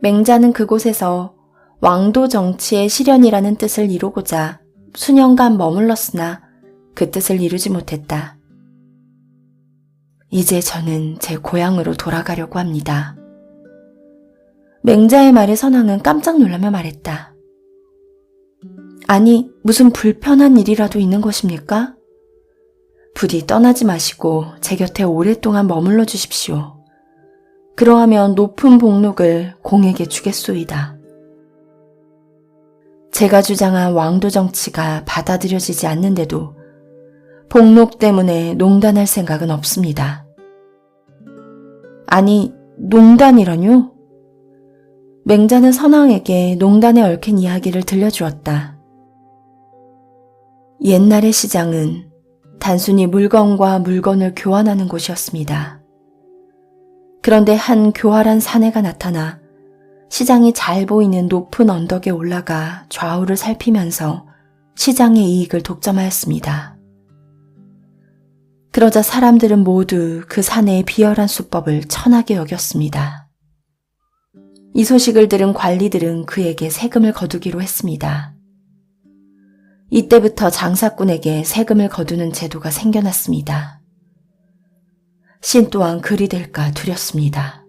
맹자는 그곳에서 왕도 정치의 실현이라는 뜻을 이루고자 수년간 머물렀으나 그 뜻을 이루지 못했다. 이제 저는 제 고향으로 돌아가려고 합니다. 맹자의 말에 선왕은 깜짝 놀라며 말했다. 아니, 무슨 불편한 일이라도 있는 것입니까? 부디 떠나지 마시고 제 곁에 오랫동안 머물러 주십시오. 그러하면 높은 복록을 공에게 주겠소이다. 제가 주장한 왕도 정치가 받아들여지지 않는데도 복록 때문에 농단할 생각은 없습니다. 아니, 농단이라뇨? 맹자는 선왕에게 농단에 얽힌 이야기를 들려주었다. 옛날의 시장은 단순히 물건과 물건을 교환하는 곳이었습니다. 그런데 한 교활한 사내가 나타나 시장이 잘 보이는 높은 언덕에 올라가 좌우를 살피면서 시장의 이익을 독점하였습니다. 그러자 사람들은 모두 그 사내의 비열한 수법을 천하게 여겼습니다. 이 소식을 들은 관리들은 그에게 세금을 거두기로 했습니다. 이때부터 장사꾼에게 세금을 거두는 제도가 생겨났습니다. 신 또한 그리 될까 두렵습니다.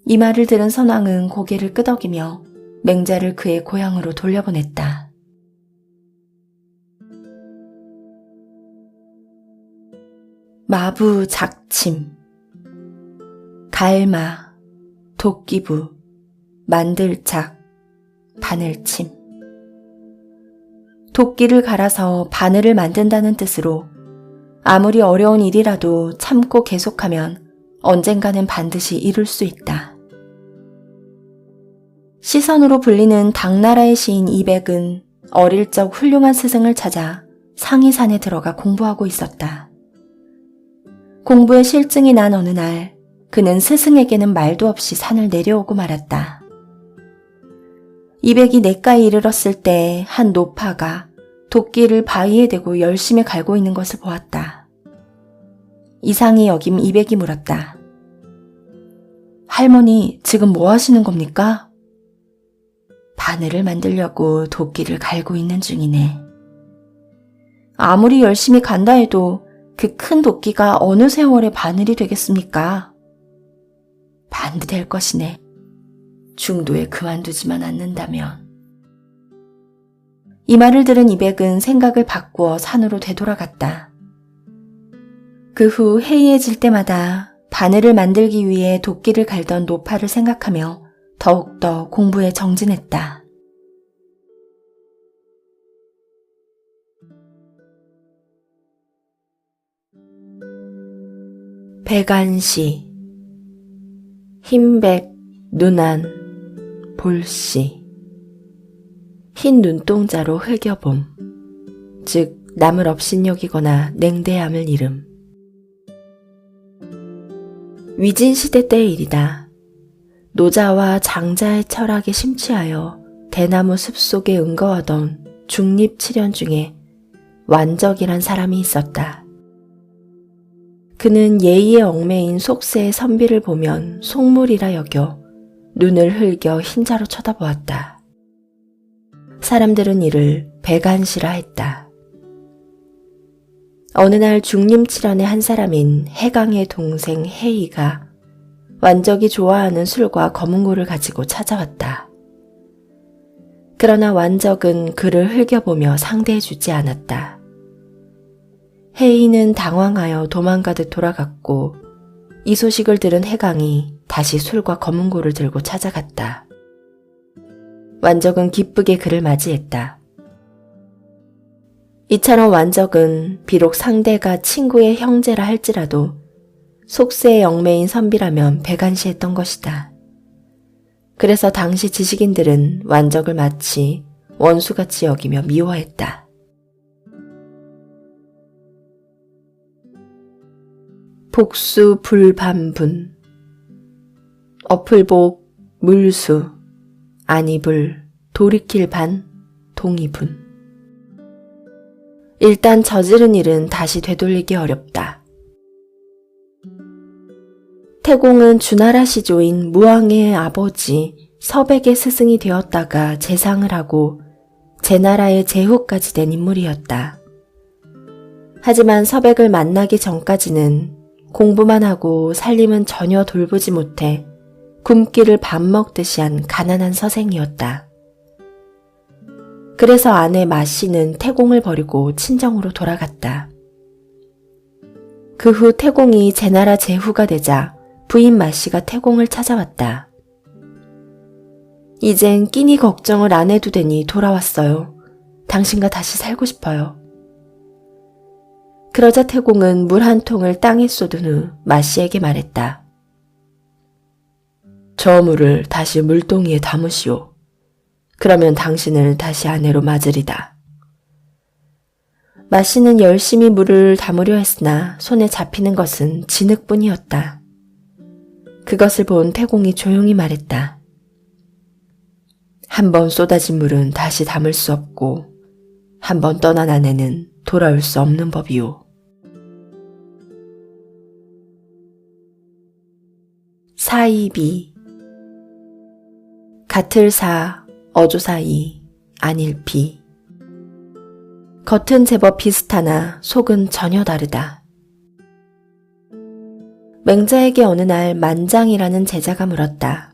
이 말을 들은 선왕은 고개를 끄덕이며 맹자를 그의 고향으로 돌려보냈다. 마부 작침, 갈마, 도끼부, 만들착, 바늘침. 도끼를 갈아서 바늘을 만든다는 뜻으로 아무리 어려운 일이라도 참고 계속하면 언젠가는 반드시 이룰 수 있다. 시선으로 불리는 당나라의 시인 이백은 어릴 적 훌륭한 스승을 찾아 상이산에 들어가 공부하고 있었다. 공부에 실증이 난 어느 날 그는 스승에게는 말도 없이 산을 내려오고 말았다. 이백이 냇가에 이르렀을 때 한 노파가 도끼를 바위에 대고 열심히 갈고 있는 것을 보았다. 이상히 여김 이백이 물었다. 할머니, 지금 뭐 하시는 겁니까? 바늘을 만들려고 도끼를 갈고 있는 중이네. 아무리 열심히 간다 해도 그 큰 도끼가 어느 세월에 바늘이 되겠습니까? 반드될 것이네. 중도에 그만두지만 않는다면. 이 말을 들은 이백은 생각을 바꾸어 산으로 되돌아갔다. 그 후 해이해질 때마다 바늘을 만들기 위해 도끼를 갈던 노파를 생각하며 더욱더 공부에 정진했다. 백안시, 흰백, 눈안, 볼시. 흰 눈동자로 흘겨봄. 즉 남을 업신여기거나 냉대함을 이름. 위진시대 때의 일이다. 노자와 장자의 철학에 심취하여 대나무 숲속에 은거하던 중립7년 중에 완적이란 사람이 있었다. 그는 예의에 얽매인 속세의 선비를 보면 속물이라 여겨 눈을 흘겨 흰자로 쳐다보았다. 사람들은 이를 백안시라 했다. 어느 날 중림칠연의 한 사람인 해강의 동생 해이가 완적이 좋아하는 술과 검은고를 가지고 찾아왔다. 그러나 완적은 그를 흘겨보며 상대해주지 않았다. 해이는 당황하여 도망가듯 돌아갔고 이 소식을 들은 해강이 다시 술과 검은고를 들고 찾아갔다. 완적은 기쁘게 그를 맞이했다. 이처럼 완적은 비록 상대가 친구의 형제라 할지라도 속세의 얽매인 선비라면 백안시했던 것이다. 그래서 당시 지식인들은 완적을 마치 원수같이 여기며 미워했다. 복수 불반분. 어플복 물수 아니불 돌이킬 반 동이분. 일단 저지른 일은 다시 되돌리기 어렵다. 태공은 주나라 시조인 무왕의 아버지 서백의 스승이 되었다가 재상을 하고 제나라의 제후까지 된 인물이었다. 하지만 서백을 만나기 전까지는 공부만 하고 살림은 전혀 돌보지 못해 굶기를 밥 먹듯이 한 가난한 서생이었다. 그래서 아내 마씨는 태공을 버리고 친정으로 돌아갔다. 그 후 태공이 제나라 제후가 되자 부인 마씨가 태공을 찾아왔다. 이젠 끼니 걱정을 안 해도 되니 돌아왔어요. 당신과 다시 살고 싶어요. 그러자 태공은 물 한 통을 땅에 쏟은 후 마씨에게 말했다. 저 물을 다시 물동이에 담으시오. 그러면 당신을 다시 아내로 맞으리다. 마씨는 열심히 물을 담으려 했으나 손에 잡히는 것은 진흙뿐이었다. 그것을 본 태공이 조용히 말했다. 한 번 쏟아진 물은 다시 담을 수 없고 한 번 떠난 아내는 돌아올 수 없는 법이오. 사이비. 같을 사, 어조사이, 안일피. 겉은 제법 비슷하나 속은 전혀 다르다. 맹자에게 어느 날 만장이라는 제자가 물었다.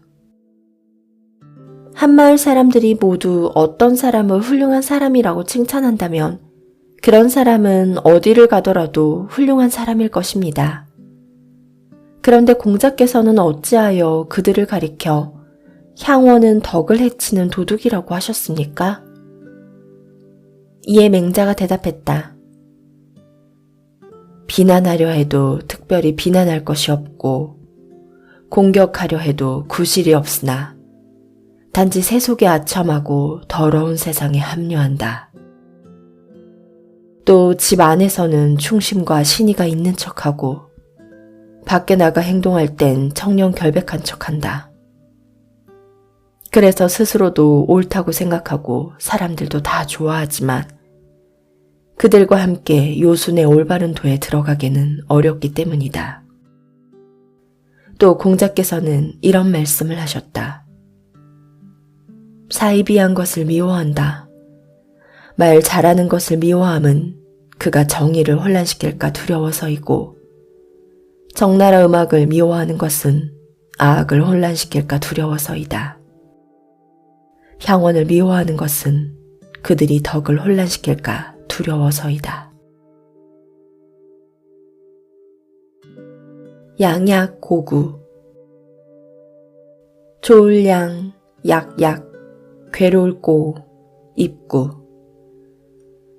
한마을 사람들이 모두 어떤 사람을 훌륭한 사람이라고 칭찬한다면 그런 사람은 어디를 가더라도 훌륭한 사람일 것입니다. 그런데 공자께서는 어찌하여 그들을 가리켜 향원은 덕을 해치는 도둑이라고 하셨습니까? 이에 맹자가 대답했다. 비난하려 해도 특별히 비난할 것이 없고 공격하려 해도 구실이 없으나 단지 세속에 아첨하고 더러운 세상에 합류한다. 또 집 안에서는 충심과 신의가 있는 척하고 밖에 나가 행동할 땐 청렴 결백한 척한다. 그래서 스스로도 옳다고 생각하고 사람들도 다 좋아하지만 그들과 함께 요순의 올바른 도에 들어가기는 어렵기 때문이다. 또 공자께서는 이런 말씀을 하셨다. 사이비한 것을 미워한다. 말 잘하는 것을 미워함은 그가 정의를 혼란시킬까 두려워서이고 적나라 음악을 미워하는 것은 아악을 혼란시킬까 두려워서이다. 향원을 미워하는 것은 그들이 덕을 혼란시킬까 두려워서이다. 양약 고구. 좋을 양, 약약, 괴로울 고, 입구.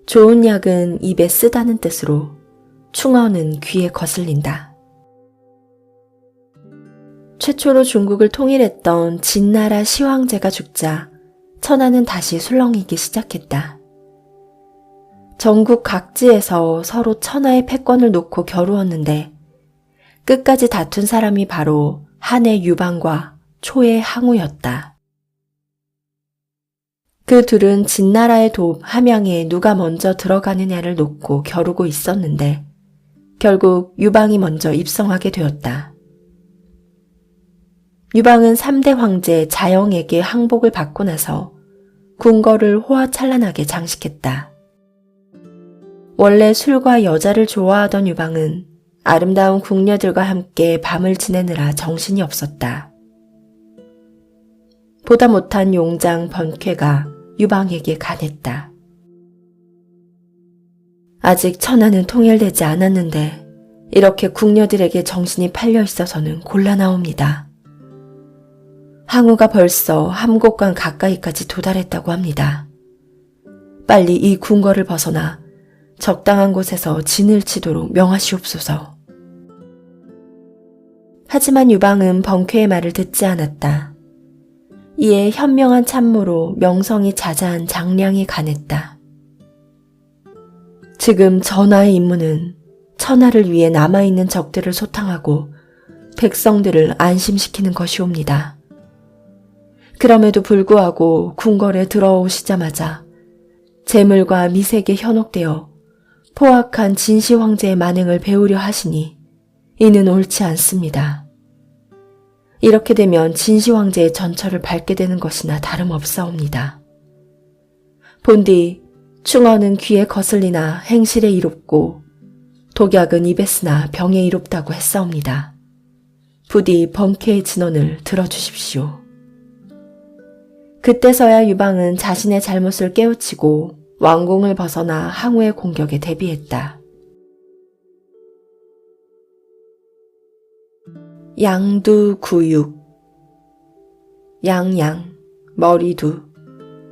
좋은 약은 입에 쓰다는 뜻으로 충어는 귀에 거슬린다. 최초로 중국을 통일했던 진나라 시황제가 죽자 천하는 다시 술렁이기 시작했다. 전국 각지에서 서로 천하의 패권을 놓고 겨루었는데 끝까지 다툰 사람이 바로 한의 유방과 초의 항우였다. 그 둘은 진나라의 돕 함양에 누가 먼저 들어가느냐를 놓고 겨루고 있었는데 결국 유방이 먼저 입성하게 되었다. 유방은 3대 황제 자영에게 항복을 받고 나서 궁궐을 호화찬란하게 장식했다. 원래 술과 여자를 좋아하던 유방은 아름다운 궁녀들과 함께 밤을 지내느라 정신이 없었다. 보다 못한 용장 번쾌가 유방에게 간했다. 아직 천하는 통일되지 않았는데 이렇게 궁녀들에게 정신이 팔려 있어서는 곤란하옵니다. 항우가 벌써 함곡강 가까이까지 도달했다고 합니다. 빨리 이 궁궐을 벗어나 적당한 곳에서 진을 치도록 명하시옵소서. 하지만 유방은 번쾌의 말을 듣지 않았다. 이에 현명한 참모로 명성이 자자한 장량이 간했다. 지금 전하의 임무는 천하를 위해 남아있는 적들을 소탕하고 백성들을 안심시키는 것이옵니다. 그럼에도 불구하고 궁궐에 들어오시자마자 재물과 미색에 현혹되어 포악한 진시 황제의 만행을 배우려 하시니 이는 옳지 않습니다. 이렇게 되면 진시 황제의 전철을 밟게 되는 것이나 다름없사옵니다. 본디 충언은 귀에 거슬리나 행실에 이롭고 독약은 입에 쓰나 병에 이롭다고 했사옵니다. 부디 번쾌의 진언을 들어주십시오. 그때서야 유방은 자신의 잘못을 깨우치고 왕궁을 벗어나 항우의 공격에 대비했다. 양두구육. 양양, 머리두,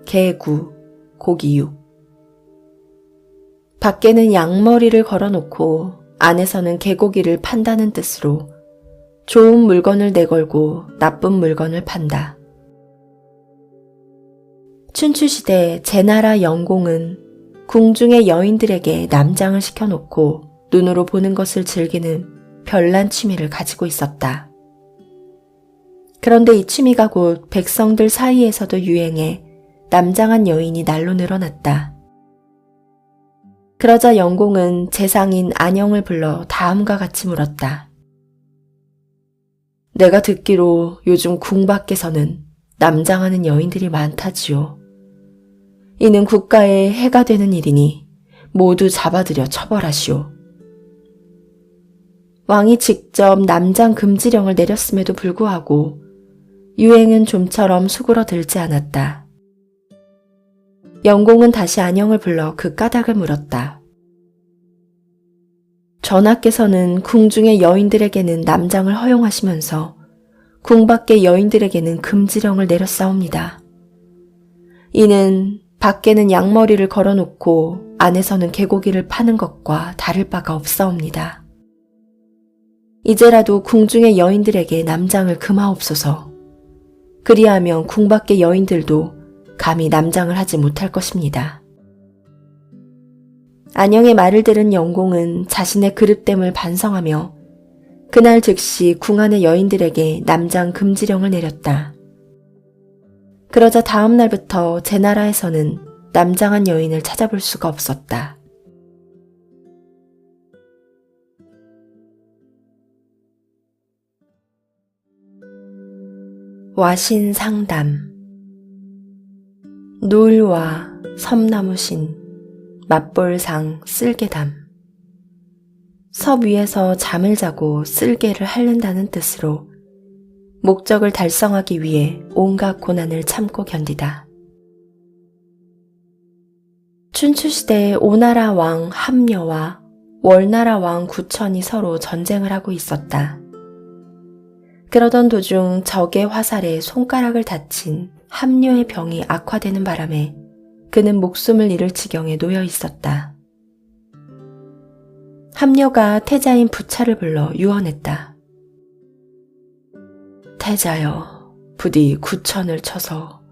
개구, 고기육. 밖에는 양머리를 걸어놓고 안에서는 개고기를 판다는 뜻으로 좋은 물건을 내걸고 나쁜 물건을 판다. 춘추시대 제나라 영공은 궁중의 여인들에게 남장을 시켜놓고 눈으로 보는 것을 즐기는 별난 취미를 가지고 있었다. 그런데 이 취미가 곧 백성들 사이에서도 유행해 남장한 여인이 날로 늘어났다. 그러자 영공은 재상인 안영을 불러 다음과 같이 물었다. 내가 듣기로 요즘 궁 밖에서는 남장하는 여인들이 많다지요. 이는 국가에 해가 되는 일이니 모두 잡아들여 처벌하시오. 왕이 직접 남장 금지령을 내렸음에도 불구하고 유행은 좀처럼 수그러들지 않았다. 영공은 다시 안영을 불러 그 까닭을 물었다. 전하께서는 궁중의 여인들에게는 남장을 허용하시면서 궁 밖의 여인들에게는 금지령을 내렸사옵니다. 이는 밖에는 양머리를 걸어놓고 안에서는 개고기를 파는 것과 다를 바가 없사옵니다. 이제라도 궁중의 여인들에게 남장을 금하옵소서. 그리하면 궁 밖의 여인들도 감히 남장을 하지 못할 것입니다. 안영의 말을 들은 영공은 자신의 그릇됨을 반성하며 그날 즉시 궁 안의 여인들에게 남장 금지령을 내렸다. 그러자 다음 날부터 제나라에서는 남장한 여인을 찾아볼 수가 없었다. 와신상담. 노을와 섬나무신, 맞볼상 쓸개담. 섭 위에서 잠을 자고 쓸개를 핥는다는 뜻으로 목적을 달성하기 위해 온갖 고난을 참고 견디다. 춘추시대에 오나라 왕 함녀와 월나라 왕 구천이 서로 전쟁을 하고 있었다. 그러던 도중 적의 화살에 손가락을 다친 함녀의 병이 악화되는 바람에 그는 목숨을 잃을 지경에 놓여 있었다. 함녀가 태자인 부차를 불러 유언했다. 태자여, 부디 구천을 쳐서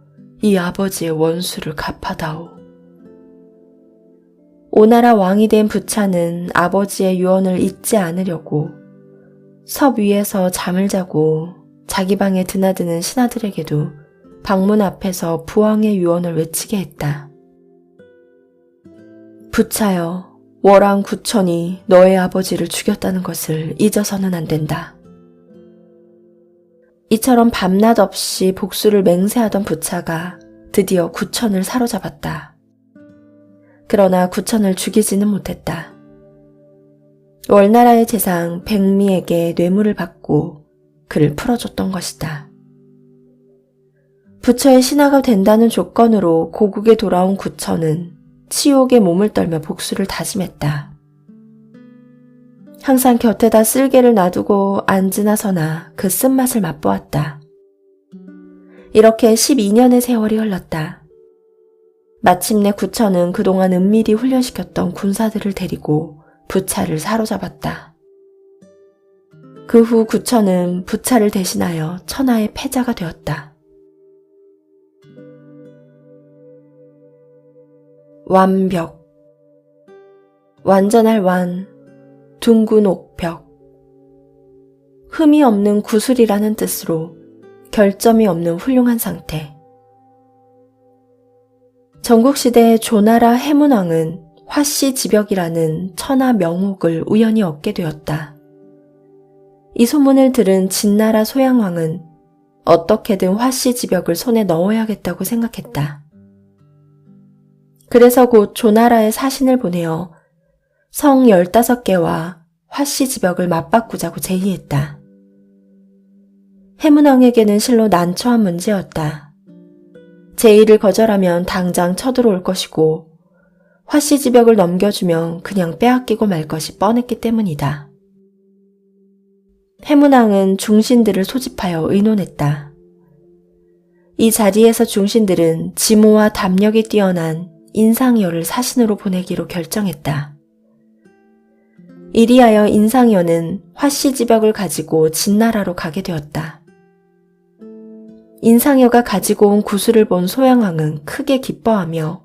이 아버지의 원수를 갚아다오. 오나라 왕이 된 부차는 아버지의 유언을 잊지 않으려고 섭 위에서 잠을 자고 자기 방에 드나드는 신하들에게도 방문 앞에서 부왕의 유언을 외치게 했다. 부차여, 월왕 구천이 너의 아버지를 죽였다는 것을 잊어서는 안 된다. 이처럼 밤낮 없이 복수를 맹세하던 부차가 드디어 구천을 사로잡았다. 그러나 구천을 죽이지는 못했다. 월나라의 재상 백미에게 뇌물을 받고 그를 풀어줬던 것이다. 부처의 신하가 된다는 조건으로 고국에 돌아온 구천은 치욕에 몸을 떨며 복수를 다짐했다. 항상 곁에다 쓸개를 놔두고 앉으나 서나 그 쓴맛을 맛보았다. 이렇게 12년의 세월이 흘렀다. 마침내 구천은 그동안 은밀히 훈련시켰던 군사들을 데리고 부차를 사로잡았다. 그 후 구천은 부차를 대신하여 천하의 패자가 되었다. 완벽. 완전할 완, 둥근 옥벽. 흠이 없는 구슬이라는 뜻으로 결점이 없는 훌륭한 상태. 전국시대의 조나라 해문왕은 화씨지벽이라는 천하 명옥을 우연히 얻게 되었다. 이 소문을 들은 진나라 소양왕은 어떻게든 화씨지벽을 손에 넣어야겠다고 생각했다. 그래서 곧 조나라에 사신을 보내어 성 15개와 화씨지벽을 맞바꾸자고 제의했다. 해문왕에게는 실로 난처한 문제였다. 제의를 거절하면 당장 쳐들어올 것이고 화씨지벽을 넘겨주면 그냥 빼앗기고 말 것이 뻔했기 때문이다. 해문왕은 중신들을 소집하여 의논했다. 이 자리에서 중신들은 지모와 담력이 뛰어난 인상여를 사신으로 보내기로 결정했다. 이리하여 인상여는 화씨지벽을 가지고 진나라로 가게 되었다. 인상여가 가지고 온 구슬을 본 소양왕은 크게 기뻐하며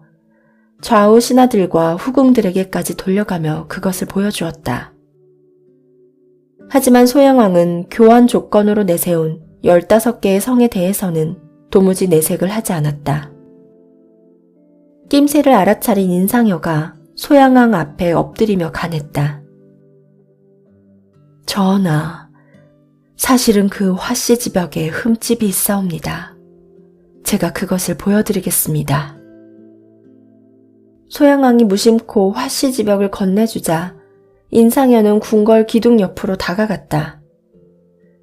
좌우 신하들과 후궁들에게까지 돌려가며 그것을 보여주었다. 하지만 소양왕은 교환 조건으로 내세운 15개의 성에 대해서는 도무지 내색을 하지 않았다. 낌새를 알아차린 인상여가 소양왕 앞에 엎드리며 간했다. 전하, 사실은 그 화씨지벽에 흠집이 있사옵니다. 제가 그것을 보여드리겠습니다. 소양왕이 무심코 화씨지벽을 건네주자 인상여는 궁궐 기둥 옆으로 다가갔다.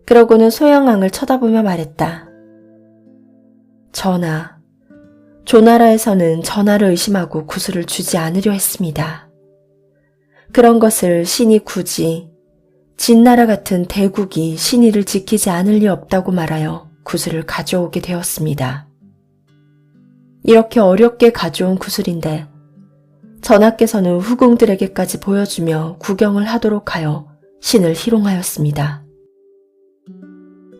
그러고는 소양왕을 쳐다보며 말했다. 전하, 조나라에서는 전하를 의심하고 구슬을 주지 않으려 했습니다. 그런 것을 신이 굳이 진나라 같은 대국이 신의를 지키지 않을 리 없다고 말하여 구슬을 가져오게 되었습니다. 이렇게 어렵게 가져온 구슬인데 전하께서는 후궁들에게까지 보여주며 구경을 하도록 하여 신을 희롱하였습니다.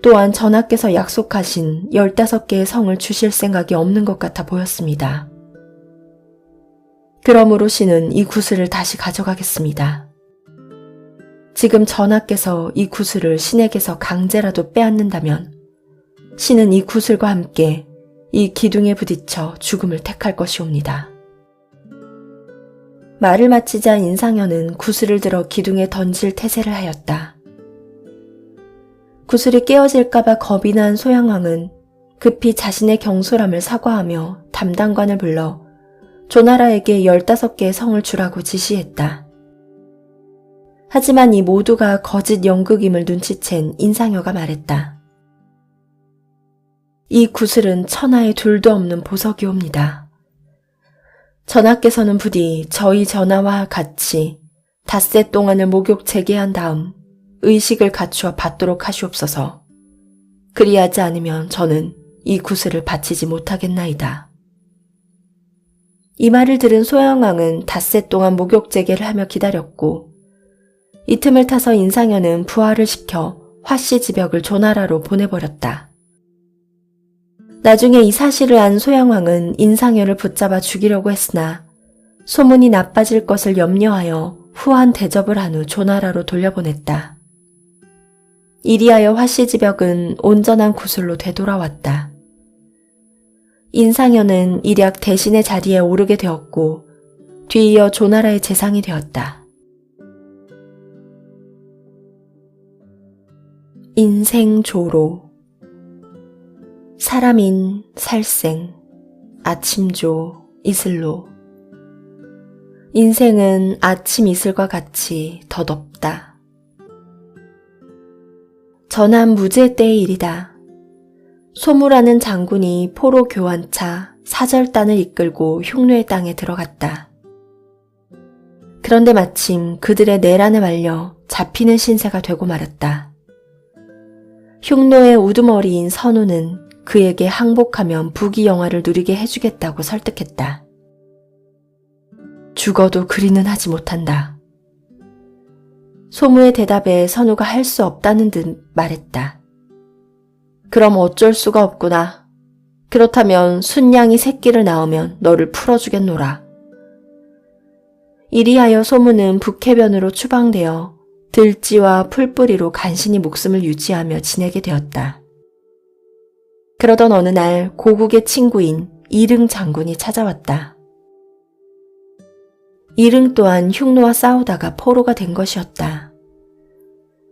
또한 전하께서 약속하신 15개의 성을 주실 생각이 없는 것 같아 보였습니다. 그러므로 신은 이 구슬을 다시 가져가겠습니다. 지금 전하께서 이 구슬을 신에게서 강제라도 빼앗는다면 신은 이 구슬과 함께 이 기둥에 부딪혀 죽음을 택할 것이옵니다. 말을 마치자 인상여는 구슬을 들어 기둥에 던질 태세를 하였다. 구슬이 깨어질까봐 겁이 난 소양왕은 급히 자신의 경솔함을 사과하며 담당관을 불러 조나라에게 15개의 성을 주라고 지시했다. 하지만 이 모두가 거짓 연극임을 눈치챈 인상여가 말했다. 이 구슬은 천하에 둘도 없는 보석이옵니다. 전하께서는 부디 저희 전하와 같이 닷새 동안을 목욕 재개한 다음 의식을 갖추어 받도록 하시옵소서. 그리하지 않으면 저는 이 구슬을 바치지 못하겠나이다. 이 말을 들은 소양왕은 닷새 동안 목욕 재개를 하며 기다렸고 이 틈을 타서 인상여는 부하를 시켜 화씨지벽을 조나라로 보내버렸다. 나중에 이 사실을 안 소양왕은 인상여를 붙잡아 죽이려고 했으나 소문이 나빠질 것을 염려하여 후한 대접을 한 후 조나라로 돌려보냈다. 이리하여 화씨지벽은 온전한 구슬로 되돌아왔다. 인상여는 일약 대신의 자리에 오르게 되었고 뒤이어 조나라의 재상이 되었다. 인생조로. 사람인 살생, 아침조, 이슬로. 인생은 아침 이슬과 같이 덧없다. 전한 무제 때의 일이다. 소무라는 장군이 포로 교환차 사절단을 이끌고 흉노의 땅에 들어갔다. 그런데 마침 그들의 내란에 말려 잡히는 신세가 되고 말았다. 흉노의 우두머리인 선우는 그에게 항복하면 부귀영화를 누리게 해주겠다고 설득했다. 죽어도 그리는 하지 못한다. 소무의 대답에 선우가 할 수 없다는 듯 말했다. 그럼 어쩔 수가 없구나. 그렇다면 순양이 새끼를 낳으면 너를 풀어주겠노라. 이리하여 소무는 북해변으로 추방되어 들쥐와 풀뿌리로 간신히 목숨을 유지하며 지내게 되었다. 그러던 어느 날 고국의 친구인 이릉 장군이 찾아왔다. 이릉 또한 흉노와 싸우다가 포로가 된 것이었다.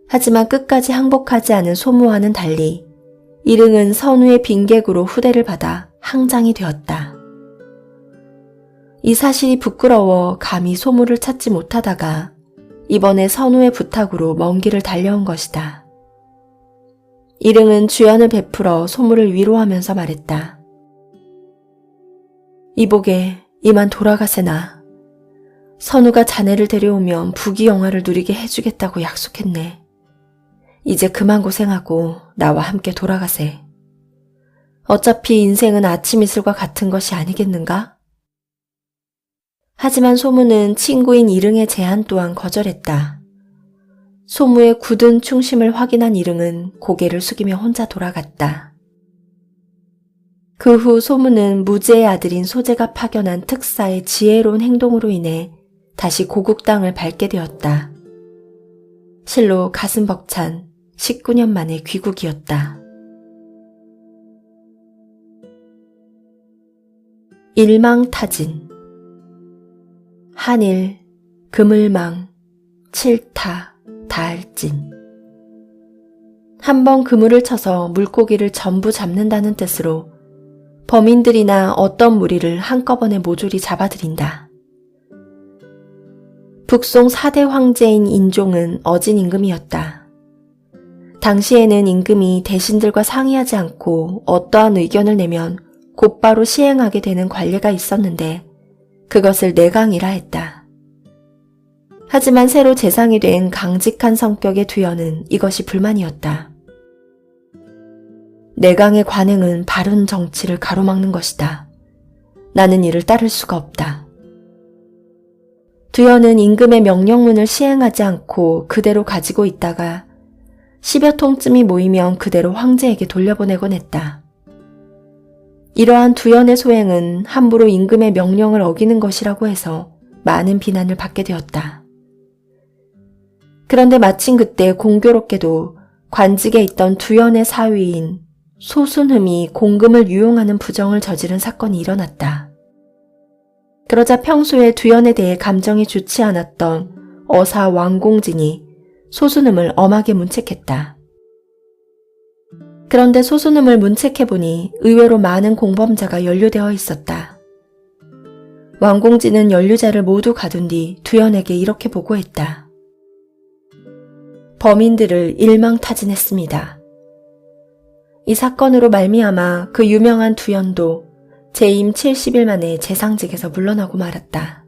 하지만 끝까지 항복하지 않은 소무와는 달리 이릉은 선우의 빈객으로 후대를 받아 항장이 되었다. 이 사실이 부끄러워 감히 소무를 찾지 못하다가 이번에 선우의 부탁으로 먼 길을 달려온 것이다. 이릉은 주연을 베풀어 소무를 위로하면서 말했다. 이보게 이만 돌아가세나. 선우가 자네를 데려오면 부귀영화를 누리게 해주겠다고 약속했네. 이제 그만 고생하고 나와 함께 돌아가세. 어차피 인생은 아침 이슬과 같은 것이 아니겠는가? 하지만 소무는 친구인 이릉의 제안 또한 거절했다. 소무의 굳은 충심을 확인한 이릉은 고개를 숙이며 혼자 돌아갔다. 그 후 소무는 무제의 아들인 소제가 파견한 특사의 지혜로운 행동으로 인해 다시 고국 땅을 밟게 되었다. 실로 가슴 벅찬 19년 만의 귀국이었다. 일망타진. 한일, 그물망, 칠타, 다알진. 한번 그물을 쳐서 물고기를 전부 잡는다는 뜻으로 범인들이나 어떤 무리를 한꺼번에 모조리 잡아들인다. 북송 4대 황제인 인종은 어진 임금이었다. 당시에는 임금이 대신들과 상의하지 않고 어떠한 의견을 내면 곧바로 시행하게 되는 관례가 있었는데 그것을 내강이라 했다. 하지만 새로 재상이 된 강직한 성격의 두연은 이것이 불만이었다. 내강의 관행은 바른 정치를 가로막는 것이다. 나는 이를 따를 수가 없다. 두연은 임금의 명령문을 시행하지 않고 그대로 가지고 있다가 10여 통쯤이 모이면 그대로 황제에게 돌려보내곤 했다. 이러한 두연의 소행은 함부로 임금의 명령을 어기는 것이라고 해서 많은 비난을 받게 되었다. 그런데 마침 그때 공교롭게도 관직에 있던 두연의 사위인 소순흠이 공금을 유용하는 부정을 저지른 사건이 일어났다. 그러자 평소에 두연에 대해 감정이 좋지 않았던 어사 왕공진이 소순흠을 엄하게 문책했다. 그런데 소순흠을 문책해보니 의외로 많은 공범자가 연루되어 있었다. 왕공진은 연루자를 모두 가둔 뒤 두연에게 이렇게 보고했다. 범인들을 일망타진했습니다. 이 사건으로 말미암아 그 유명한 두연도 재임 70일 만에 재상직에서 물러나고 말았다.